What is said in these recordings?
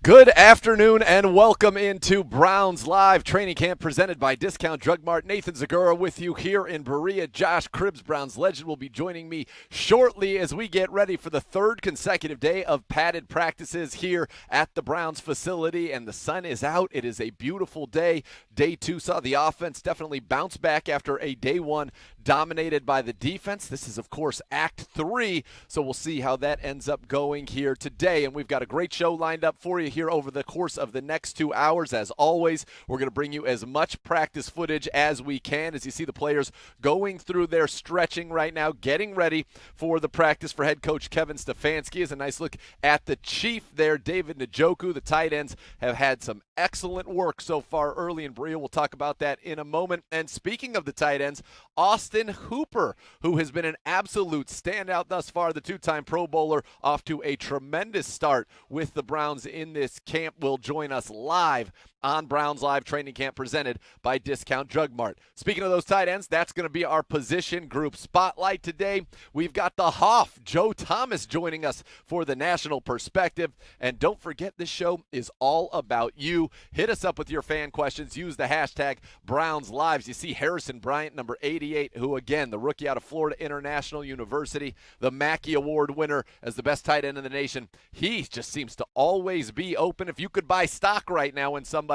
Good afternoon and welcome into Browns Live Training Camp presented by Discount Drug Mart. Nathan Zagura with you here in Berea. Josh Cribbs, Browns legend, will be joining me shortly as we get ready for the third consecutive day of padded practices here at the Browns facility. And the sun is out. It is a beautiful day. Day two saw the offense definitely bounce back after a day one dominated by the defense. This is, of course, Act 3, so we'll see how that ends up going here today. And we've got a great show lined up for you here over the course of the next 2 hours. As always, we're going to bring you as much practice footage as we can as you see the players going through their stretching right now, getting ready for the practice for head coach Kevin Stefanski. Is a nice look at the chief there, David Njoku. The tight ends have had some excellent work so far early in Berea. We'll talk about that in a moment. And speaking of the tight ends, Austin Hooper, who has been an absolute standout thus far, the two-time Pro Bowler, off to a tremendous start with the Browns in this camp, will join us live on Browns Live Training Camp presented by Discount Drug Mart. Speaking of those tight ends, that's going to be our position group spotlight today. We've got the Hoff, Joe Thomas, joining us for the national perspective. And don't forget, this show is all about you. Hit us up with your fan questions. Use the hashtag BrownsLives. You see Harrison Bryant, number 88, who, again, the rookie out of Florida International University, the Mackey Award winner as the best tight end in the nation. He just seems to always be open. If you could buy stock right now in somebody,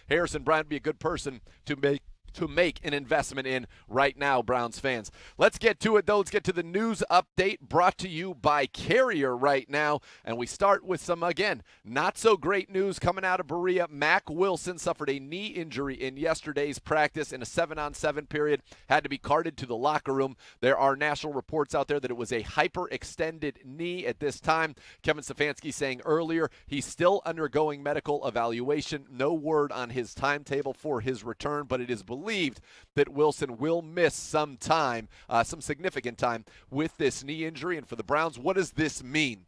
Harrison Bryant would be a good person to make an investment in right now, Browns fans. Let's get to it, though. Let's get to the news update brought to you by Carrier right now. And we start with some, again, not so great news coming out of Berea. Mack Wilson suffered a knee injury in yesterday's practice in a 7-on-7 period, had to be carted to the locker room. There are national reports out there that it was a hyperextended knee at this time. Kevin Stefanski saying earlier he's still undergoing medical evaluation. No word on his timetable for his return, but it is believed that Wilson will miss some time, some significant time, with this knee injury. And for the Browns, what does this mean?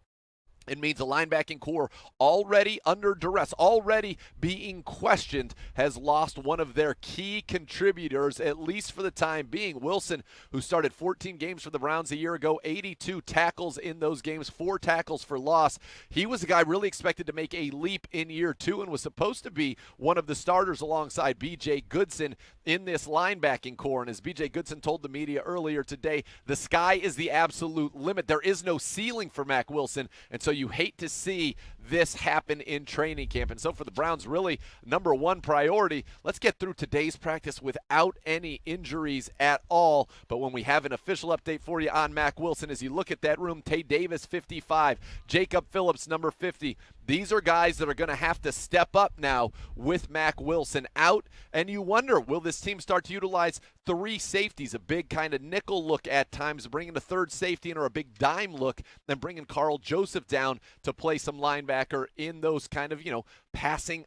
It means a linebacking core already under duress, already being questioned, has lost one of their key contributors, at least for the time being. Wilson, who started 14 games for the Browns a year ago, 82 tackles in those games, 4 tackles for loss. He was a guy really expected to make a leap in year 2 and was supposed to be one of the starters alongside B.J. Goodson in this linebacking core. And as B.J. Goodson told the media earlier today, the sky is the absolute limit. There is no ceiling for Mack Wilson, and so you hate to see this happen in training camp. And so for the Browns, really number one priority, let's get through today's practice without any injuries at all. But when we have an official update for you on Mack Wilson, as you look at that room, Tay Davis, 55, Jacob Phillips, number 50, these are guys that are going to have to step up now with Mack Wilson out. And you wonder, will this team start to utilize 3 safeties, a big kind of nickel look at times, bringing a third safety in, or a big dime look, then bringing Carl Joseph down to play some linebacker in those kind of,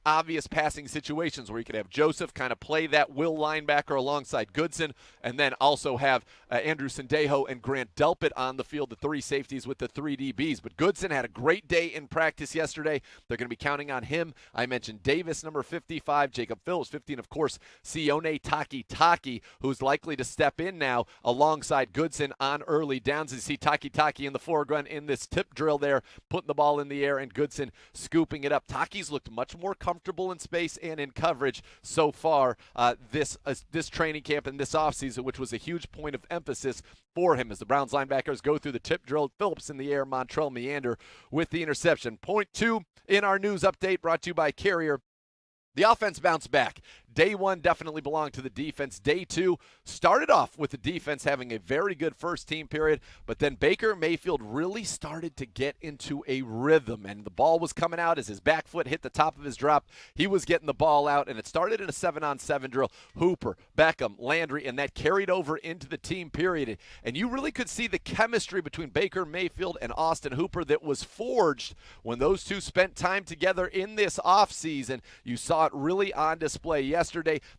obvious passing situations where you could have Joseph kind of play that will linebacker alongside Goodson, and then also have Andrew Sendejo and Grant Delpit on the field, the 3 safeties with the 3 DBs. But Goodson had a great day in practice yesterday. They're going to be counting on him. I mentioned Davis, number 55, Jacob Phillips, 15, of course, Sione Takitaki, who's likely to step in now alongside Goodson on early downs. You see Takitaki in the foreground in this tip drill there, putting the ball in the air, and Goodson scooping it up. Taki's looked much more comfortable in space and in coverage so far this training camp and this offseason, which was a huge point of emphasis for him as the Browns linebackers go through the tip drill. Phillips in the air, Montrell Meander with the interception. Point 2 in our news update brought to you by Carrier. The offense bounced back. Day 1 definitely belonged to the defense. Day 2 started off with the defense having a very good first team period, but then Baker Mayfield really started to get into a rhythm, and the ball was coming out as his back foot hit the top of his drop. He was getting the ball out, and it started in a 7-on-7 drill. Hooper, Beckham, Landry, and that carried over into the team period. And you really could see the chemistry between Baker Mayfield and Austin Hooper that was forged when those two spent time together in this offseason. You saw it really on display yesterday.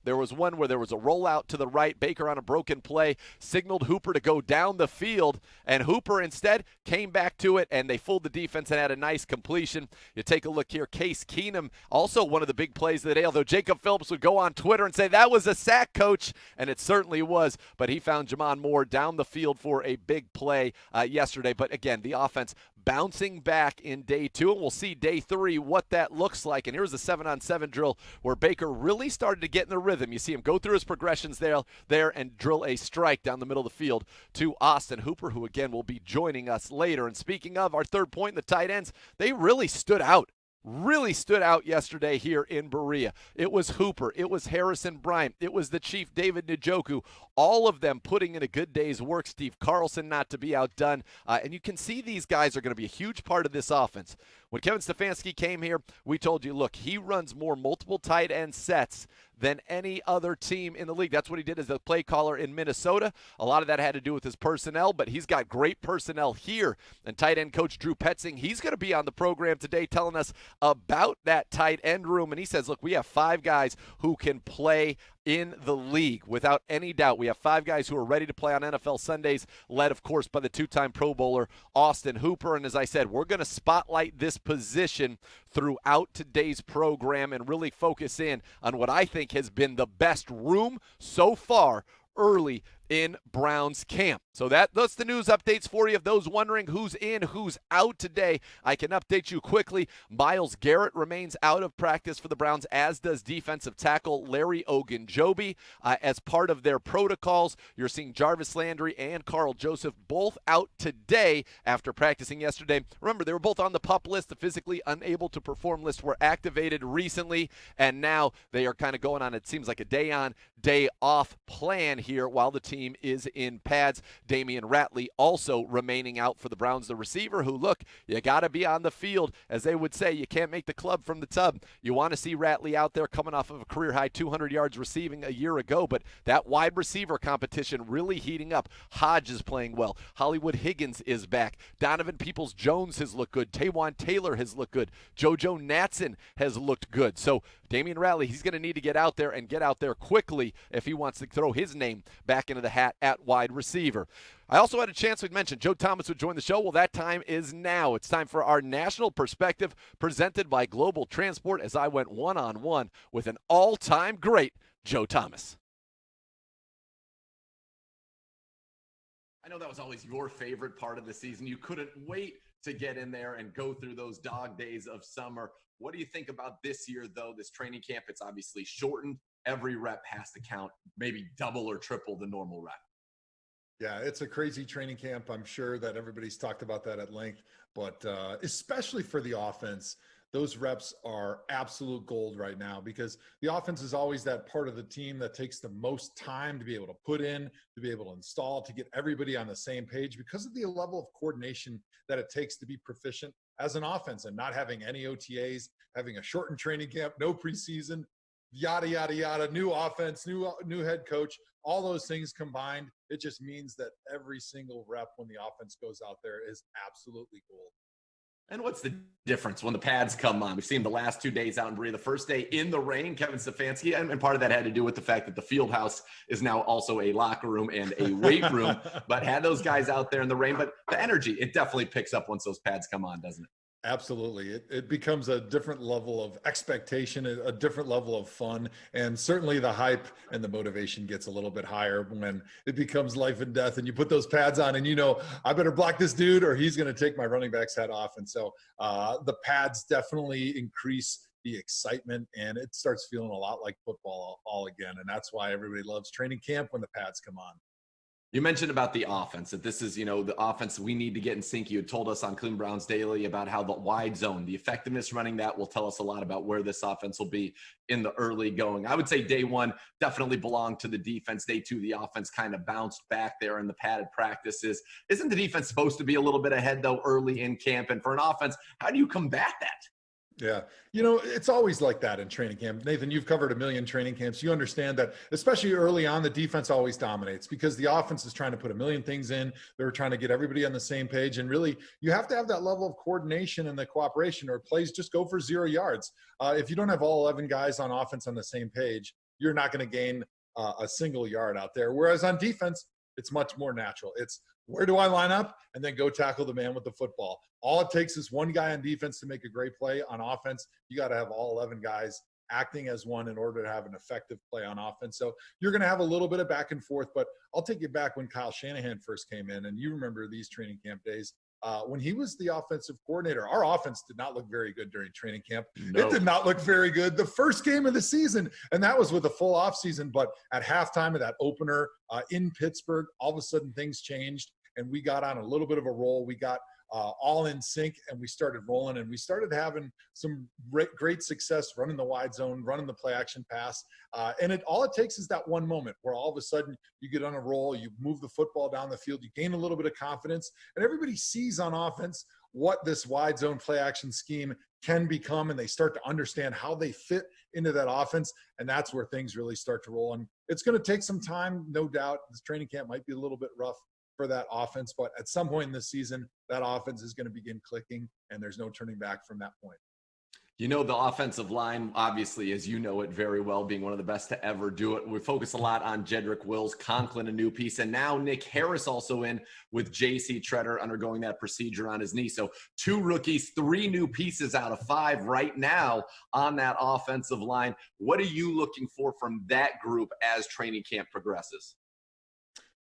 There was one where there was a rollout to the right. Baker on a broken play signaled Hooper to go down the field, and Hooper instead came back to it, and they fooled the defense and had a nice completion. You take a look here. Case Keenum, also one of the big plays of the day, although Jacob Phillips would go on Twitter and say that was a sack, coach, and it certainly was, but he found Jamon Moore down the field for a big play yesterday. But again, the offense bouncing back in day 2, and we'll see day 3 what that looks like. And here's a 7-on-7 drill where Baker really started to get in the rhythm. You see him go through his progressions there and drill a strike down the middle of the field to Austin Hooper, who again will be joining us later. And speaking of our third point, the tight ends, they really stood out yesterday here in Berea. It was Hooper. It was Harrison Bryant. It was the Chief, David Njoku. All of them putting in a good day's work. Steve Carlson not to be outdone. And you can see these guys are going to be a huge part of this offense. When Kevin Stefanski came here, we told you, look, he runs more multiple tight end sets than any other team in the league. That's what he did as the play caller in Minnesota. A lot of that had to do with his personnel, but he's got great personnel here. And tight end coach Drew Petzing, he's going to be on the program today telling us about that tight end room. And he says, look, we have 5 guys who can play in the league without any doubt. We have 5 guys who are ready to play on NFL Sundays, led, of course, by the 2-time Pro Bowler Austin Hooper. And as I said, we're going to spotlight this position throughout today's program and really focus in on what I think has been the best room so far early in Browns camp. So that's the news updates for you. Of those wondering who's in, who's out today, I can update you quickly. Myles Garrett remains out of practice for the Browns, as does defensive tackle Larry Ogunjobi. As part of their protocols, you're seeing Jarvis Landry and Carl Joseph both out today after practicing yesterday. Remember, they were both on the PUP list. The physically unable to perform list were activated recently, and now they are kind of going on, it seems like, a day on, day off plan here while the team is in pads. Damian Ratley also remaining out for the Browns, the receiver who, look, you got to be on the field. As they would say, you can't make the club from the tub. You want to see Ratley out there coming off of a career-high 200 yards receiving a year ago, but that wide receiver competition really heating up. Hodge is playing well. Hollywood Higgins is back. Donovan Peoples-Jones has looked good. Taywan Taylor has looked good. JoJo Natson has looked good. So Damian Ratley, he's going to need to get out there and get out there quickly if he wants to throw his name back into the hat at wide receiver. I also had a chance, we mentioned Joe Thomas would join the show. Well, that time is now. It's time for our national perspective presented by Global Transport as I went one-on-one with an all-time great Joe Thomas. I know that was always your favorite part of the season. You couldn't wait to get in there and go through those dog days of summer. What do you think about this year, though, this training camp? It's obviously shortened. Every rep has to count, maybe double or triple the normal rep. Yeah, it's a crazy training camp. I'm sure that everybody's talked about that at length, but especially for the offense, those reps are absolute gold right now because the offense is always that part of the team that takes the most time to be able to put in, to be able to install, to get everybody on the same page because of the level of coordination that it takes to be proficient as an offense and not having any OTAs, having a shortened training camp, no preseason, yada, yada, yada, new offense, new head coach, all those things combined. It just means that every single rep when the offense goes out there is absolutely gold. And what's the difference when the pads come on? We've seen the last 2 days out in Berea. The first day in the rain, Kevin Stefanski, and part of that had to do with the fact that the field house is now also a locker room and a weight room, but had those guys out there in the rain. But the energy, it definitely picks up once those pads come on, doesn't it? Absolutely. It becomes a different level of expectation, a different level of fun. And certainly the hype and the motivation gets a little bit higher when it becomes life and death and you put those pads on and you know, I better block this dude or he's going to take my running back's head off. And so the pads definitely increase the excitement and it starts feeling a lot like football all again. And that's why everybody loves training camp when the pads come on. You mentioned about the offense, that this is, the offense we need to get in sync. You had told us on Cleveland Browns Daily about how the wide zone, the effectiveness running that will tell us a lot about where this offense will be in the early going. I would say day one definitely belonged to the defense. Day two, the offense kind of bounced back there in the padded practices. Isn't the defense supposed to be a little bit ahead, though, early in camp? And for an offense, how do you combat that? Yeah. It's always like that in training camp. Nathan, you've covered a million training camps. You understand that, especially early on, the defense always dominates because the offense is trying to put a million things in. They're trying to get everybody on the same page. And really, you have to have that level of coordination and the cooperation or plays just go for 0 yards. If you don't have all 11 guys on offense on the same page, you're not going to gain a single yard out there. Whereas on defense, it's much more natural. It's where do I line up and then go tackle the man with the football. All it takes is one guy on defense to make a great play. On offense, you got to have all 11 guys acting as one in order to have an effective play on offense. So you're going to have a little bit of back and forth, but I'll take you back when Kyle Shanahan first came in, and you remember these training camp days. when he was the offensive coordinator, our offense did not look very good during training camp. No. It did not look very good the first game of the season, and that was with a full offseason. But at halftime of that opener in Pittsburgh, all of a sudden things changed, and we got on a little bit of a roll. We got all in sync, and we started rolling, and we started having some great success running the wide zone, running the play action pass. And all it takes is that one moment where all of a sudden you get on a roll, you move the football down the field, you gain a little bit of confidence, and everybody sees on offense what this wide zone play action scheme can become, and they start to understand how they fit into that offense, and that's where things really start to roll. And it's going to take some time, no doubt. This training camp might be a little bit rough for that offense, but at some point in this season, that offense is going to begin clicking, and there's no turning back from that point. You know, the offensive line, obviously, as you know it very well, being one of the best to ever do it. We focus a lot on Jedrick Wills, Conklin, a new piece, and now Nick Harris also in with J.C. Tretter undergoing that procedure on his knee. So 2 rookies, 3 new pieces out of 5 right now on that offensive line. What are you looking for from that group as training camp progresses?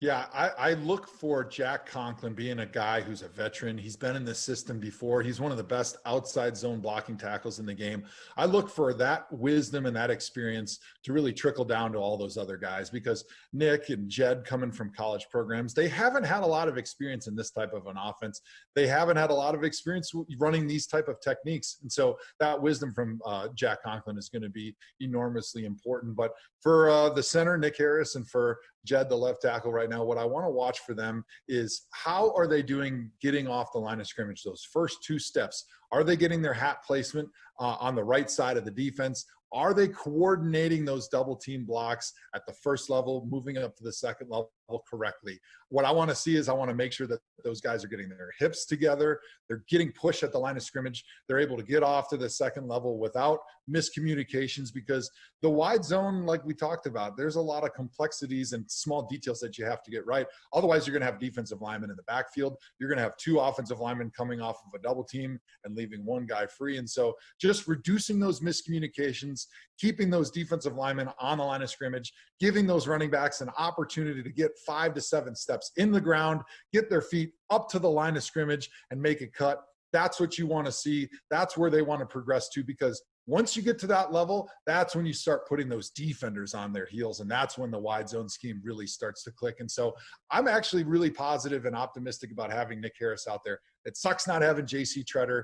Yeah, I look for Jack Conklin being a guy who's a veteran. He's been in this system before. He's one of the best outside zone blocking tackles in the game. I look for that wisdom and that experience to really trickle down to all those other guys, because Nick and Jed, coming from college programs, they haven't had a lot of experience in this type of an offense. They haven't had a lot of experience running these type of techniques. And so that wisdom from Jack Conklin is going to be enormously important. But for the center, Nick Harris, and for Jed, the left tackle right now, what I want to watch for them is how are they doing getting off the line of scrimmage, those first 2 steps. Are they getting their hat placement on the right side of the defense? Are they coordinating those double team blocks at the first level, moving up to the second level correctly? What I want to see is I want to make sure that those guys are getting their hips together. They're getting pushed at the line of scrimmage. They're able to get off to the second level without miscommunications, because the wide zone, like we talked about, there's a lot of complexities and small details that you have to get right. Otherwise, you're going to have defensive linemen in the backfield. You're going to have 2 offensive linemen coming off of a double team and leaving one guy free. And so just reducing those miscommunications, keeping those defensive linemen on the line of scrimmage, giving those running backs an opportunity to get 5 to 7 steps in the ground, get their feet up to the line of scrimmage and make a cut. That's what you want to see. That's where they want to progress to, because once you get to that level, that's when you start putting those defenders on their heels, and that's when the wide zone scheme really starts to click. And so I'm actually really positive and optimistic about having Nick Harris out there. It sucks not having J.C. Tretter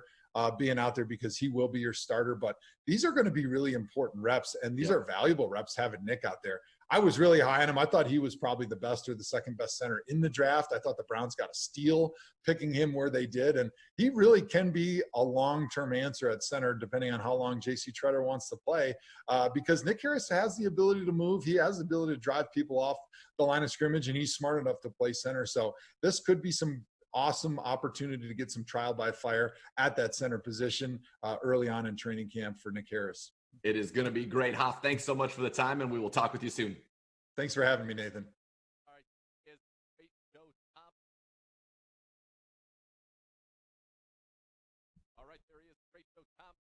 being out there, because he will be your starter, but these are going to be really important reps, and these are valuable reps having Nick out there. I was really high on him. I thought he was probably the best or the second best center in the draft. I thought the Browns got a steal picking him where they did, and he really can be a long-term answer at center depending on how long J.C. Tretter wants to play, because Nick Harris has the ability to move. He has the ability to drive people off the line of scrimmage, and he's smart enough to play center. So this could be some awesome opportunity to get some trial by fire at that center position early on in training camp for Nick Harris. It is going to be great. Hoff, thanks so much for the time, and we will talk with you soon. Thanks for having me, Nathan. All right. All right, there he is. Great Joe Thomas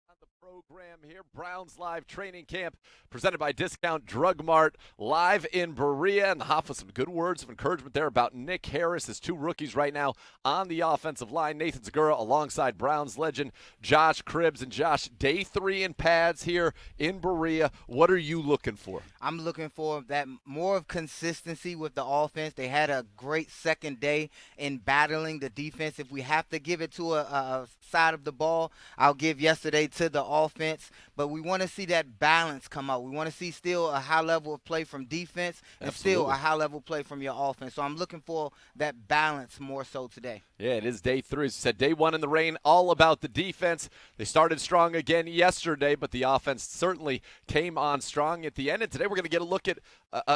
on the program here. Browns Live Training Camp presented by Discount Drug Mart, live in Berea. And the Hoff with some good words of encouragement there about Nick Harris, his 2 rookies right now on the offensive line. Nathan Segura alongside Browns legend Josh Cribbs. And Josh, day 3 in pads here in Berea. What are you looking for? I'm looking for that more of consistency with the offense. They had a great second day in battling the defense. If we have to give it to a side of the ball, I'll give yesterday to the offense. But we want to see that balance come out. We want to see still a high level of play from defense and still a high level play from your offense. So I'm looking for that balance more so today. Yeah, it is day 3. As you said, day 1 in the rain, all about the defense. They started strong again yesterday, but the offense certainly came on strong at the end. And today we're going to get a look at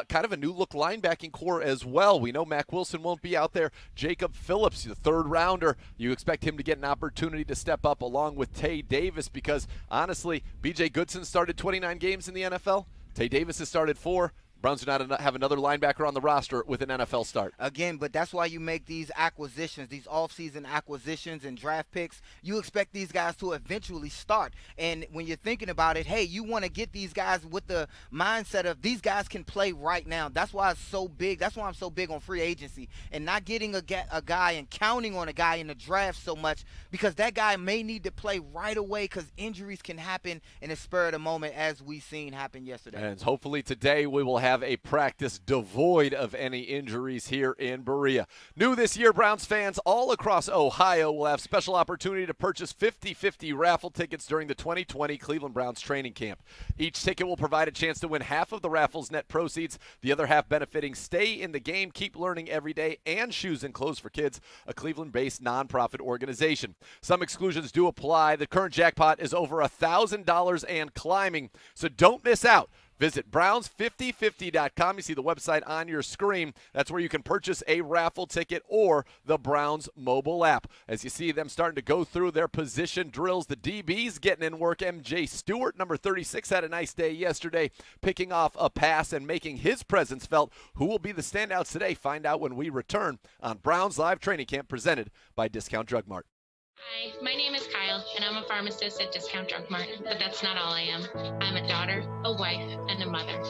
kind of a new look linebacking core as well. We know Mack Wilson won't be out there. Jacob Phillips, the 3rd rounder, you expect him to get an opportunity to step up along with Tay Davis, because honestly, B.J. Goodson started 29 games in the NFL. Tay Davis has started 4. Browns do not have another linebacker on the roster with an NFL start. Again, but that's why you make these acquisitions, these offseason acquisitions and draft picks. You expect these guys to eventually start. And when you're thinking about it, hey, you want to get these guys with the mindset of these guys can play right now. That's why it's so big. That's why I'm so big on free agency and not getting a guy and counting on a guy in the draft so much, because that guy may need to play right away because injuries can happen in the spur of the moment, as we've seen happen yesterday. And hopefully today we will have a practice devoid of any injuries here in Berea. New this year, Browns fans all across Ohio will have special opportunity to purchase 50-50 raffle tickets during the 2020 Cleveland Browns training camp. Each ticket will provide a chance to win half of the raffle's net proceeds, the other half benefiting Stay in the Game, Keep Learning Every Day, and Shoes and Clothes for Kids, a Cleveland-based nonprofit organization. Some exclusions do apply. The current jackpot is over $1,000 and climbing, so don't miss out. Visit Browns5050.com. You see the website on your screen. That's where you can purchase a raffle ticket or the Browns mobile app. As you see them starting to go through their position drills, the DBs getting in work. MJ Stewart, number 36, had a nice day yesterday, picking off a pass and making his presence felt. Who will be the standouts today? Find out when we return on Browns Live Training Camp, presented by Discount Drug Mart. Hi, my name is Kyle, and I'm a pharmacist at Discount Drug Mart, but that's not all I am. I'm a daughter, a wife, and a mother.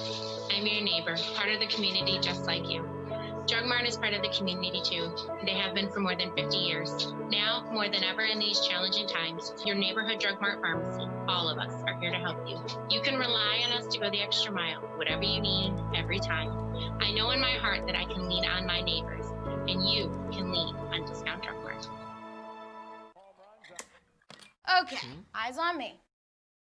I'm your neighbor, part of the community just like you. Drug Mart is part of the community too. They have been for more than 50 years. Now, more than ever in these challenging times, your neighborhood Drug Mart pharmacy, all of us, are here to help you. You can rely on us to go the extra mile, whatever you need, every time. I know in my heart that I can lean on my neighbors, and you can lean on Discount Drug Mart. Okay, eyes on me.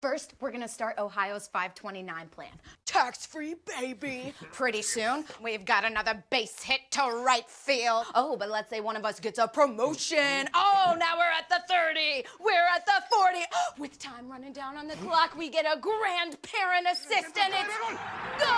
First, we're gonna start Ohio's 529 plan. Tax-free, baby. Pretty soon, we've got another base hit to right field. Oh, but let's say one of us gets a promotion. Oh, now we're at the 30. We're at the 40. With time running down on the clock, we get a grandparent assist, and it's go!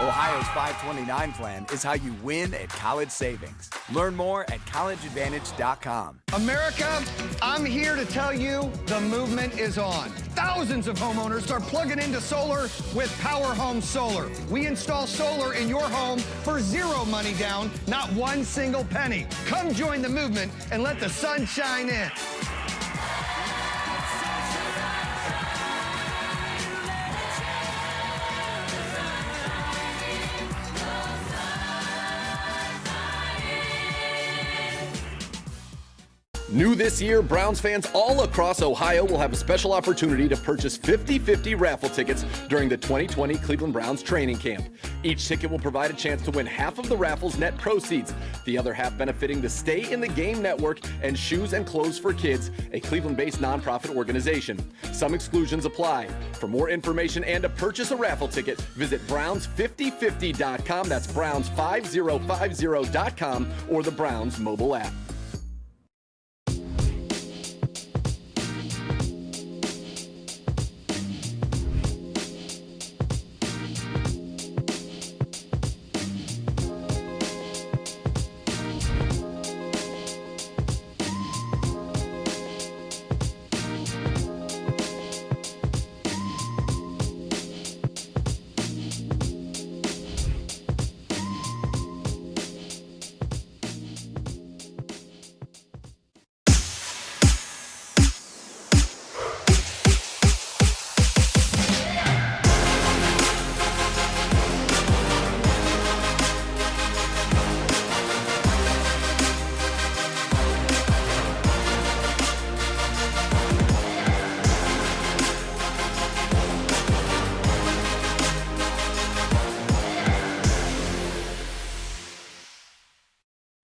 Ohio's 529 plan is how you win at college savings. Learn more at collegeadvantage.com. America, I'm here to tell you the movement is on. Thousands of homeowners are plugging into solar with Power Home Solar. We install solar in your home for zero money down, not one single penny. Come join the movement and let the sun shine in. New this year, Browns fans all across Ohio will have a special opportunity to purchase 50-50 raffle tickets during the 2020 Cleveland Browns training camp. Each ticket will provide a chance to win half of the raffle's net proceeds, the other half benefiting the Stay in the Game Network and Shoes and Clothes for Kids, a Cleveland-based nonprofit organization. Some exclusions apply. For more information and to purchase a raffle ticket, visit Browns5050.com. That's Browns5050.com or the Browns mobile app.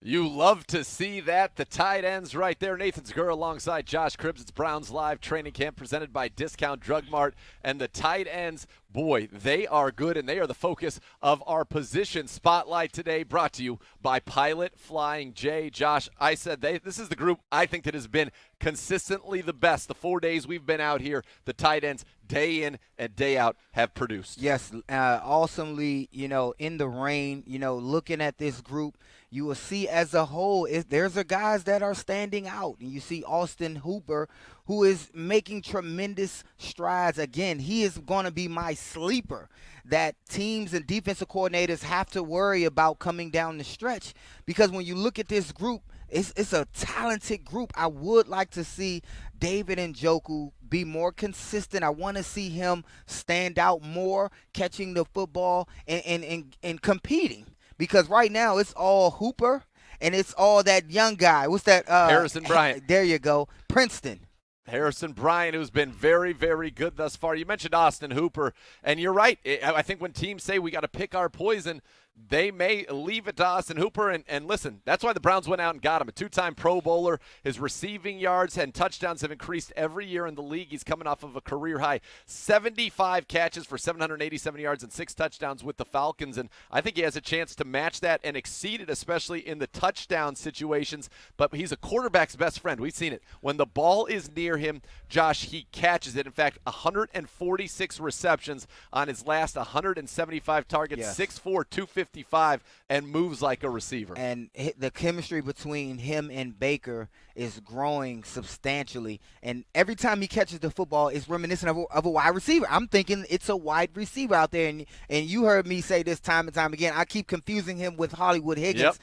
You love to see that. The tight ends right there. Nathan Zegura alongside Josh Cribbs. It's Browns Live Training Camp presented by Discount Drug Mart. And the tight ends, boy, they are good, and they are the focus of our position spotlight today, brought to you by Pilot Flying J. Josh, I said this is the group I think that has been consistently the best. The 4 days we've been out here, the tight ends day in and day out have produced. Yes, awesomely, in the rain, looking at this group, you will see as a whole, there's guys that are standing out. And you see Austin Hooper, who is making tremendous strides. Again, he is going to be my sleeper that teams and defensive coordinators have to worry about coming down the stretch. Because when you look at this group, it's a talented group. I would like to see David Njoku be more consistent. I want to see him stand out more, catching the football and competing. Because right now it's all Hooper and it's all that young guy. What's that? Harrison Bryant. There you go. Princeton. Harrison Bryant, who's been very, very good thus far. You mentioned Austin Hooper, and you're right. I think when teams say we got to pick our poison, they may leave it to Austin Hooper. And listen, that's why the Browns went out and got him. A 2-time Pro Bowler. His receiving yards and touchdowns have increased every year in the league. He's coming off of a career high 75 catches for 787 yards and 6 touchdowns with the Falcons. And I think he has a chance to match that and exceed it, especially in the touchdown situations. But he's a quarterback's best friend. We've seen it. When the ball is near him, Josh, he catches it. In fact, 146 receptions on his last 175 targets, Yes. 6'4", 255, and moves like a receiver. And the chemistry between him and Baker is growing substantially. And every time he catches the football, it's reminiscent of a wide receiver. I'm thinking it's a wide receiver out there. And you heard me say this time and time again. I keep confusing him with Hollywood Higgins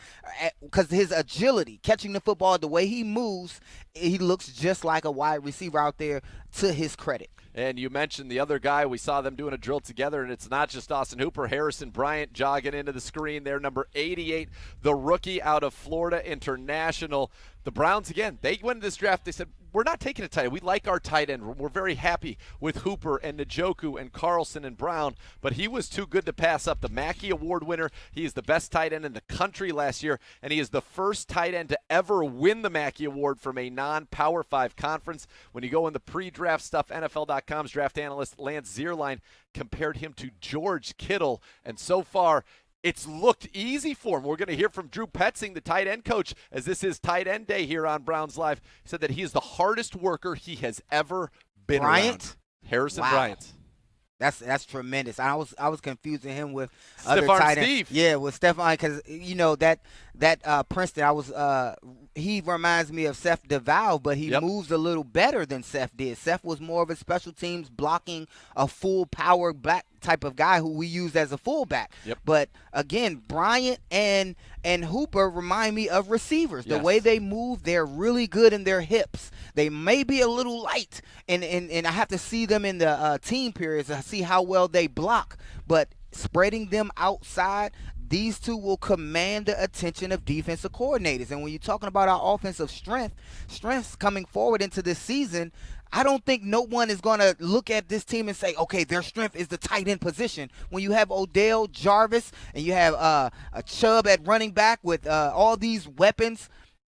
because his agility, catching the football, the way he moves, he looks just like a wide receiver out there, to his credit. And you mentioned the other guy. We saw them doing a drill together, and it's not just Austin Hooper. Harrison Bryant jogging into the screen there, number 88, the rookie out of Florida International. The Browns, again, they went into this draft. They said, we're not taking a tight end. We like our tight end. We're very happy with Hooper and Njoku and Carlson and Brown, but he was too good to pass up. The Mackey Award winner. He is the best tight end in the country last year, and he is the first tight end to ever win the Mackey Award from a non-Power 5 conference. When you go in the pre-draft stuff, NFL.com's draft analyst Lance Zierlein compared him to George Kittle, and so far, it's looked easy for him. We're going to hear from Drew Petzing, the tight end coach, as this is tight end day here on Browns Live. He said that he is the hardest worker he has ever been around. Harrison Bryant. That's tremendous. I was confusing him with Stephon other tight ends. Steve. Yeah, with Stephon, because that Princeton. He reminds me of Seth DeVal, but he moves a little better than Seth did. Seth was more of a special teams blocking, a full power back type of guy who we used as a fullback. But again, Bryant and Hooper remind me of receivers. The way they move, they're really good in their hips. They may be a little light, and I have to see them in the team periods to see how well they block. But spreading them outside, these two will command the attention of defensive coordinators. And when you're talking about our offensive strengths coming forward into this season, I don't think no one is going to look at this team and say, okay, their strength is the tight end position. When you have Odell, Jarvis, and you have a Chubb at running back with all these weapons,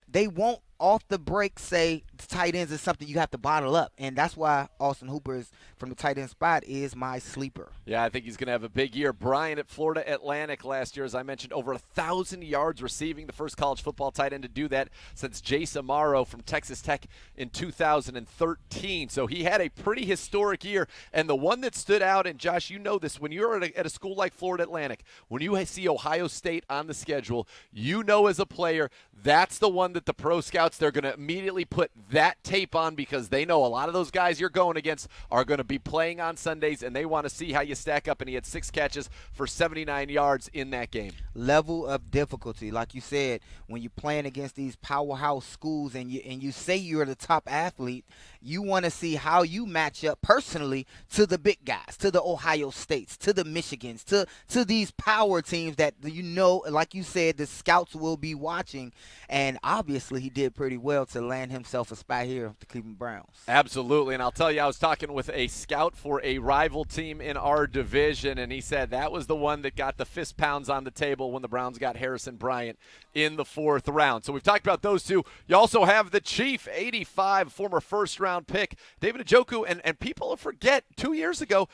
they won't off the break say tight ends is something you have to bottle up. And that's why Austin Hooper is, from the tight end spot, is my sleeper. Yeah, I think he's going to have a big year. Bryant at Florida Atlantic last year, as I mentioned, over 1,000 yards receiving, the first college football tight end to do that since Jace Amaro from Texas Tech in 2013. So he had a pretty historic year. And the one that stood out, and Josh, you know this, when you're at a school like Florida Atlantic, when you see Ohio State on the schedule, you know as a player, that's the one that the pro scouts, they're going to immediately put that tape on because they know a lot of those guys you're going against are going to be playing on Sundays, and they want to see how you stack up. And he had 6 catches for 79 yards in that game. Level of difficulty, like you said, when you're playing against these powerhouse schools and you say you're the top athlete, you want to see how you match up personally to the big guys, to the Ohio States, to the Michigans, to these power teams that, like you said, the scouts will be watching. And obviously he did pretty well to land himself a spot here with the Cleveland Browns. Absolutely. And I'll tell you, I was talking with a scout for a rival team in our division, and he said that was the one that got the fist pounds on the table when the Browns got Harrison Bryant in the 4th round. So we've talked about those two. You also have the Chief, 85, former first-round pick, David Njoku, and people forget 2 years ago,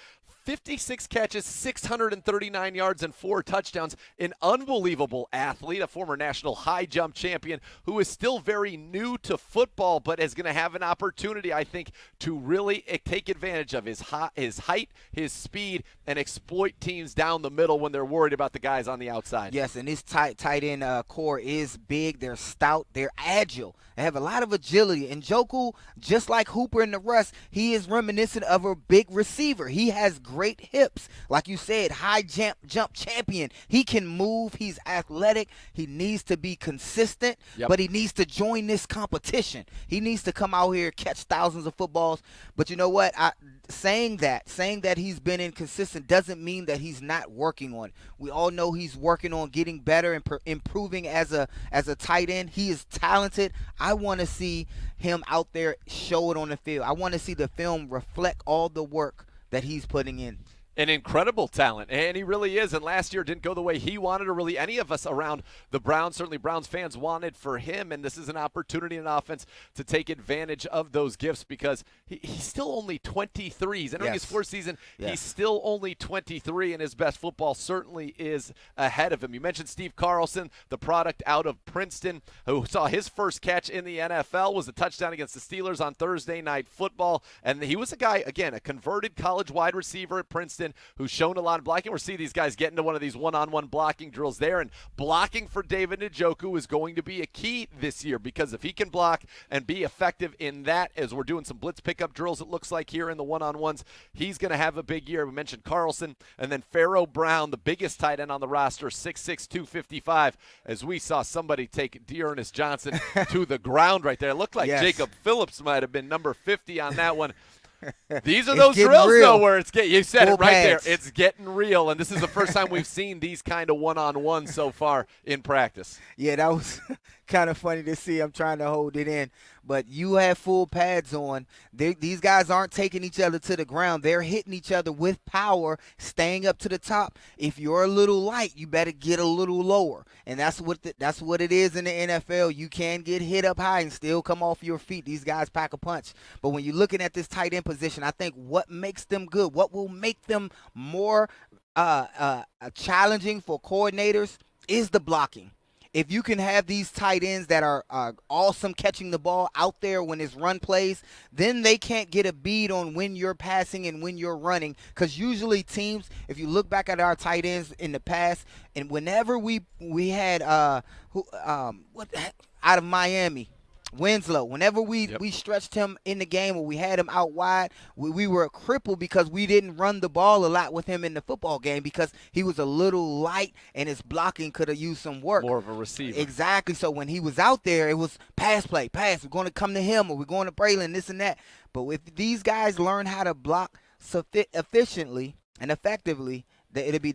56 catches, 639 yards, and 4 touchdowns. An unbelievable athlete, a former national high jump champion who is still very new to football, but is going to have an opportunity, I think, to really take advantage of his height, his speed, and exploit teams down the middle when they're worried about the guys on the outside. Yes, and this tight end core is big. They're stout. They're agile. They have a lot of agility. And Njoku, just like Hooper and the rest, he is reminiscent of a big receiver. He has great hips. Like you said, high jump champion. He can move. He's athletic. He needs to be consistent, but he needs to join this competition. He needs to come out here, catch thousands of footballs. But you know what? Saying that he's been inconsistent doesn't mean that he's not working on it. We all know he's working on getting better and improving as a tight end. He is talented. I want to see him out there show it on the field. I want to see the film reflect all the work that he's putting in. An incredible talent, and he really is. And last year didn't go the way he wanted, or really any of us around the Browns, certainly Browns fans, wanted for him. And this is an opportunity in offense to take advantage of those gifts, because he's still only 23. He's entering his fourth season. Yes. He's still only 23, and his best football certainly is ahead of him. You mentioned Steve Carlson, the product out of Princeton, who saw his first catch in the NFL, was a touchdown against the Steelers on Thursday Night Football. And he was a guy, again, a converted college wide receiver at Princeton, who's shown a lot of blocking. We're seeing these guys get into one of these one-on-one blocking drills there, and blocking for David Njoku is going to be a key this year, because if he can block and be effective in that, as we're doing some blitz pickup drills, it looks like here in the one-on-ones, he's going to have a big year. We mentioned Carlson, and then Pharaoh Brown, the biggest tight end on the roster, 6'6", 255, as we saw somebody take Dearness Johnson to the ground right there. It looked like Jacob Phillips might have been number 50 on that one. These are those drills, though, where you said it right there. It's getting real, and this is the first time we've seen these kind of one-on-ones so far in practice. Yeah, that was kind of funny to see. I'm trying to hold it in. But you have full pads on. These guys aren't taking each other to the ground. They're hitting each other with power, staying up to the top. If you're a little light, you better get a little lower. And that's what it is in the NFL. You can get hit up high and still come off your feet. These guys pack a punch. But when you're looking at this tight end position, I think what makes them good, what will make them more challenging for coordinators is the blocking. If you can have these tight ends that are awesome catching the ball out there when it's run plays, then they can't get a bead on when you're passing and when you're running. Because usually teams, if you look back at our tight ends in the past, and whenever we had out of Miami, Winslow, whenever we stretched him in the game or we had him out wide, we were crippled because we didn't run the ball a lot with him in the football game, because he was a little light and his blocking could have used some work. More of a receiver. Exactly. So when he was out there, it was pass. We're going to come to him, or we're going to Braylon, this and that. But if these guys learn how to block efficiently and effectively, they'd be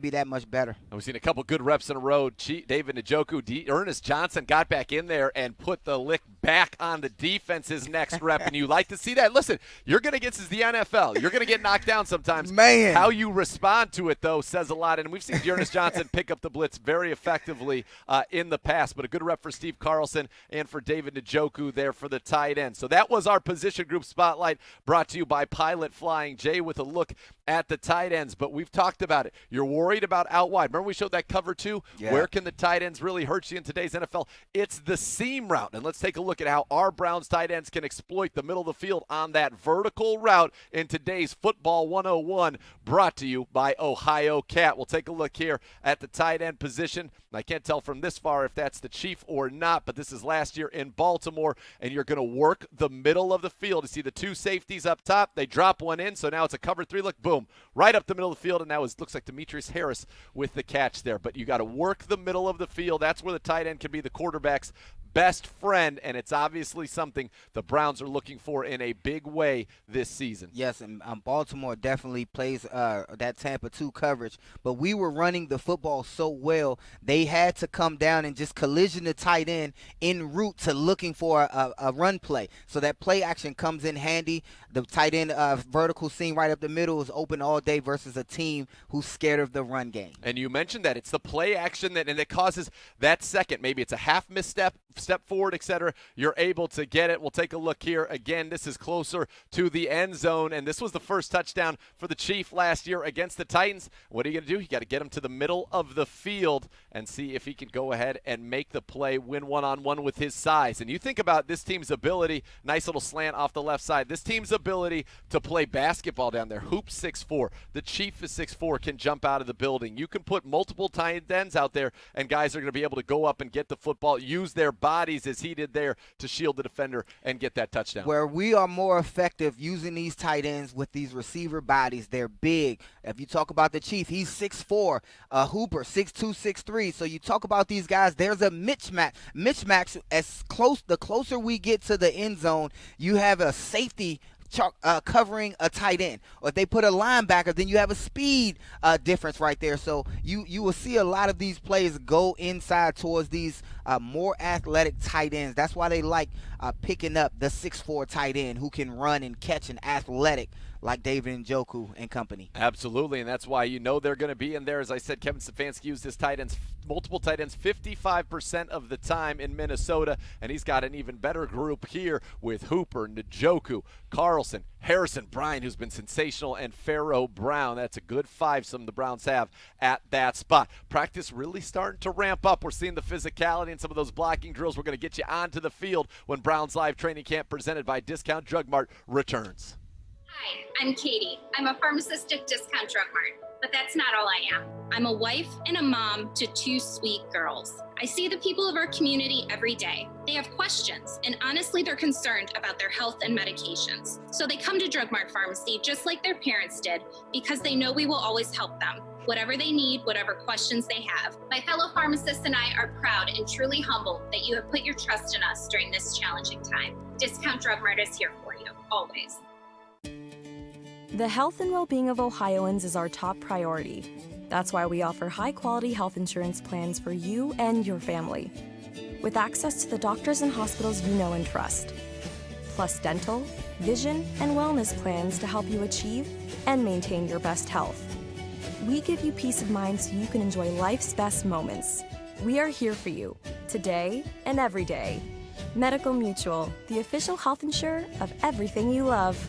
that much better. And we've seen a couple good reps in a row. David Njoku, Ernest Johnson got back in there and put the lick back on the defense's next rep, and you like to see that. Listen, you're going to get, this is the NFL. You're going to get knocked down sometimes. Man. How you respond to it, though, says a lot. And we've seen Ernest Johnson pick up the blitz very effectively in the past. But a good rep for Steve Carlson and for David Njoku there for the tight end. So that was our position group spotlight, brought to you by Pilot Flying J, with a look at the tight ends. But we've talked about it. You're worried about out wide. Remember we showed that cover two? Yeah. Where can the tight ends really hurt you in today's NFL? It's the seam route. And let's take a look at how our Browns tight ends can exploit the middle of the field on that vertical route in today's Football 101, brought to you by Ohio Cat. We'll take a look here at the tight end position. I can't tell from this far if that's the Chief or not, but this is last year in Baltimore, and you're going to work the middle of the field. You see the two safeties up top. They drop one in, so now it's a cover three look. Boom, right up the middle of the field, and now looks like Demetrius Harris with the catch there. But you got to work the middle of the field. That's where the tight end can be the quarterback's best friend, and it's obviously something the Browns are looking for in a big way this season. Yes, and Baltimore definitely plays that Tampa 2 coverage, but we were running the football so well, they had to come down and just collision the tight end en route to looking for a run play. So that play action comes in handy. The tight end vertical seam right up the middle is open all day versus a team who's scared of the run game. And you mentioned that. It's the play action that causes that second. Maybe it's a half misstep, step forward, etc., you're able to get it. We'll take a look here. Again, this is closer to the end zone, and this was the first touchdown for the Chief last year against the Titans. What are you going to do? You got to get him to the middle of the field and see if he can go ahead and make the play, win one-on-one with his size. And you think about this team's ability, nice little slant off the left side, this team's ability to play basketball down there. Hoop 6'4". The Chief is 6'4", can jump out of the building. You can put multiple tight ends out there, and guys are going to be able to go up and get the football, use their bodies as he did there to shield the defender and get that touchdown. Where we are more effective using these tight ends with these receiver bodies, they're big. If you talk about the Chief, he's 6'4", Hooper 6'2", 6'3". So you talk about these guys, there's a mismatch the closer we get to the end zone, you have a safety covering a tight end. Or if they put a linebacker, then you have a speed difference right there. So you will see a lot of these plays go inside towards these more athletic tight ends. That's why they like picking up the 6'4" tight end who can run and catch and athletic like David Njoku and company. Absolutely, and that's why you know they're going to be in there. As I said, Kevin Stefanski used his tight ends, multiple tight ends, 55% of the time in Minnesota, and he's got an even better group here with Hooper, Njoku, Carlson, Harrison Bryant, who's been sensational, and Pharaoh Brown. That's a good fivesome the Browns have at that spot. Practice really starting to ramp up. We're seeing the physicality and some of those blocking drills. We're going to get you onto the field when Browns Live Training Camp presented by Discount Drug Mart returns. Hi, I'm Katie. I'm a pharmacist at Discount Drug Mart, but that's not all I am. I'm a wife and a mom to 2 sweet girls. I see the people of our community every day. They have questions, and honestly, they're concerned about their health and medications. So they come to Drug Mart Pharmacy just like their parents did, because they know we will always help them. Whatever they need, whatever questions they have. My fellow pharmacists and I are proud and truly humbled that you have put your trust in us during this challenging time. Discount Drug Mart is here for you, always. The health and well-being of Ohioans is our top priority. That's why we offer high-quality health insurance plans for you and your family, with access to the doctors and hospitals you know and trust, plus dental, vision, and wellness plans to help you achieve and maintain your best health. We give you peace of mind so you can enjoy life's best moments. We are here for you, today and every day. Medical Mutual, the official health insurer of everything you love.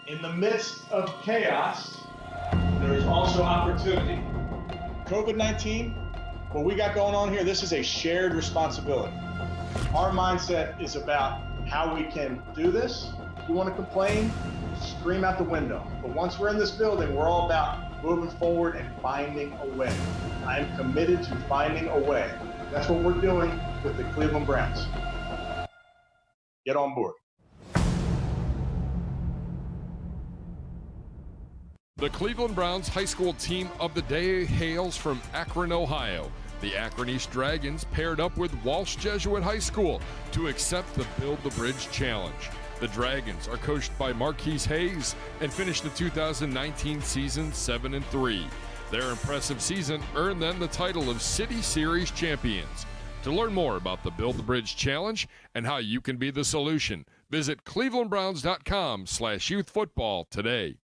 In the midst of chaos, there is also opportunity. COVID-19, what we got going on here, this is a shared responsibility. Our mindset is about how we can do this. If you want to complain, scream out the window. But once we're in this building, we're all about moving forward and finding a way. I am committed to finding a way. That's what we're doing with the Cleveland Browns. Get on board. The Cleveland Browns High School Team of the Day hails from Akron, Ohio. The Akron East Dragons paired up with Walsh Jesuit High School to accept the Build the Bridge Challenge. The Dragons are coached by Marquise Hayes and finished the 2019 season 7-3. Their impressive season earned them the title of City Series champions. To learn more about the Build the Bridge Challenge and how you can be the solution, visit clevelandbrowns.com/youthfootball today.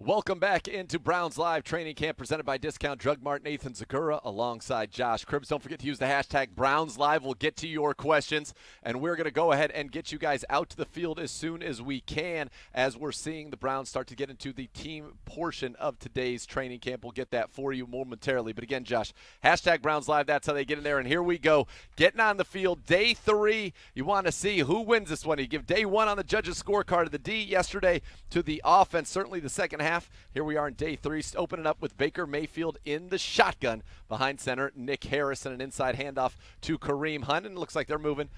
Welcome back into Browns Live Training Camp presented by Discount Drug Mart. Nathan Zagura alongside Josh Cribbs. Don't forget to use the hashtag Browns Live. We'll get to your questions, and we're going to go ahead and get you guys out to the field as soon as we can as we're seeing the Browns start to get into the team portion of today's training camp. We'll get that for you momentarily. But again, Josh, hashtag Browns Live, that's how they get in there. And here we go, getting on the field. Day 3, you want to see who wins this one. You give day 1 on the judges' scorecard of the D yesterday to the offense, certainly the second half. Here we are in day 3, opening up with Baker Mayfield in the shotgun behind center Nick Harris, and an inside handoff to Kareem Hunt. And it looks like they're moving,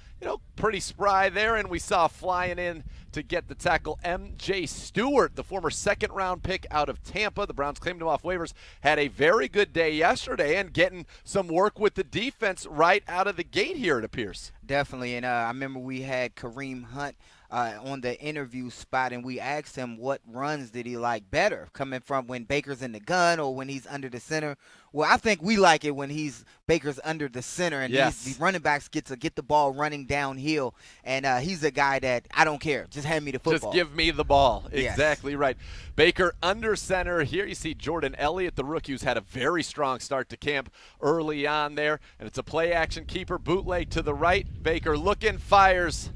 pretty spry there. And we saw flying in to get the tackle M.J. Stewart, the former second-round pick out of Tampa. The Browns claimed him off waivers. Had a very good day yesterday and getting some work with the defense right out of the gate here, it appears. Definitely, and I remember we had Kareem Hunt on the interview spot, and we asked him what runs did he like better, coming from when Baker's in the gun or when he's under the center. Well, I think we like it when Baker's under the center, and these running backs get to get the ball running downhill, and he's a guy that I don't care. Just hand me the football. Just give me the ball. Yes. Exactly right. Baker under center. Here you see Jordan Elliott, the rookie, who's had a very strong start to camp early on there, and it's a play-action keeper, bootleg to the right. Baker looking, fires,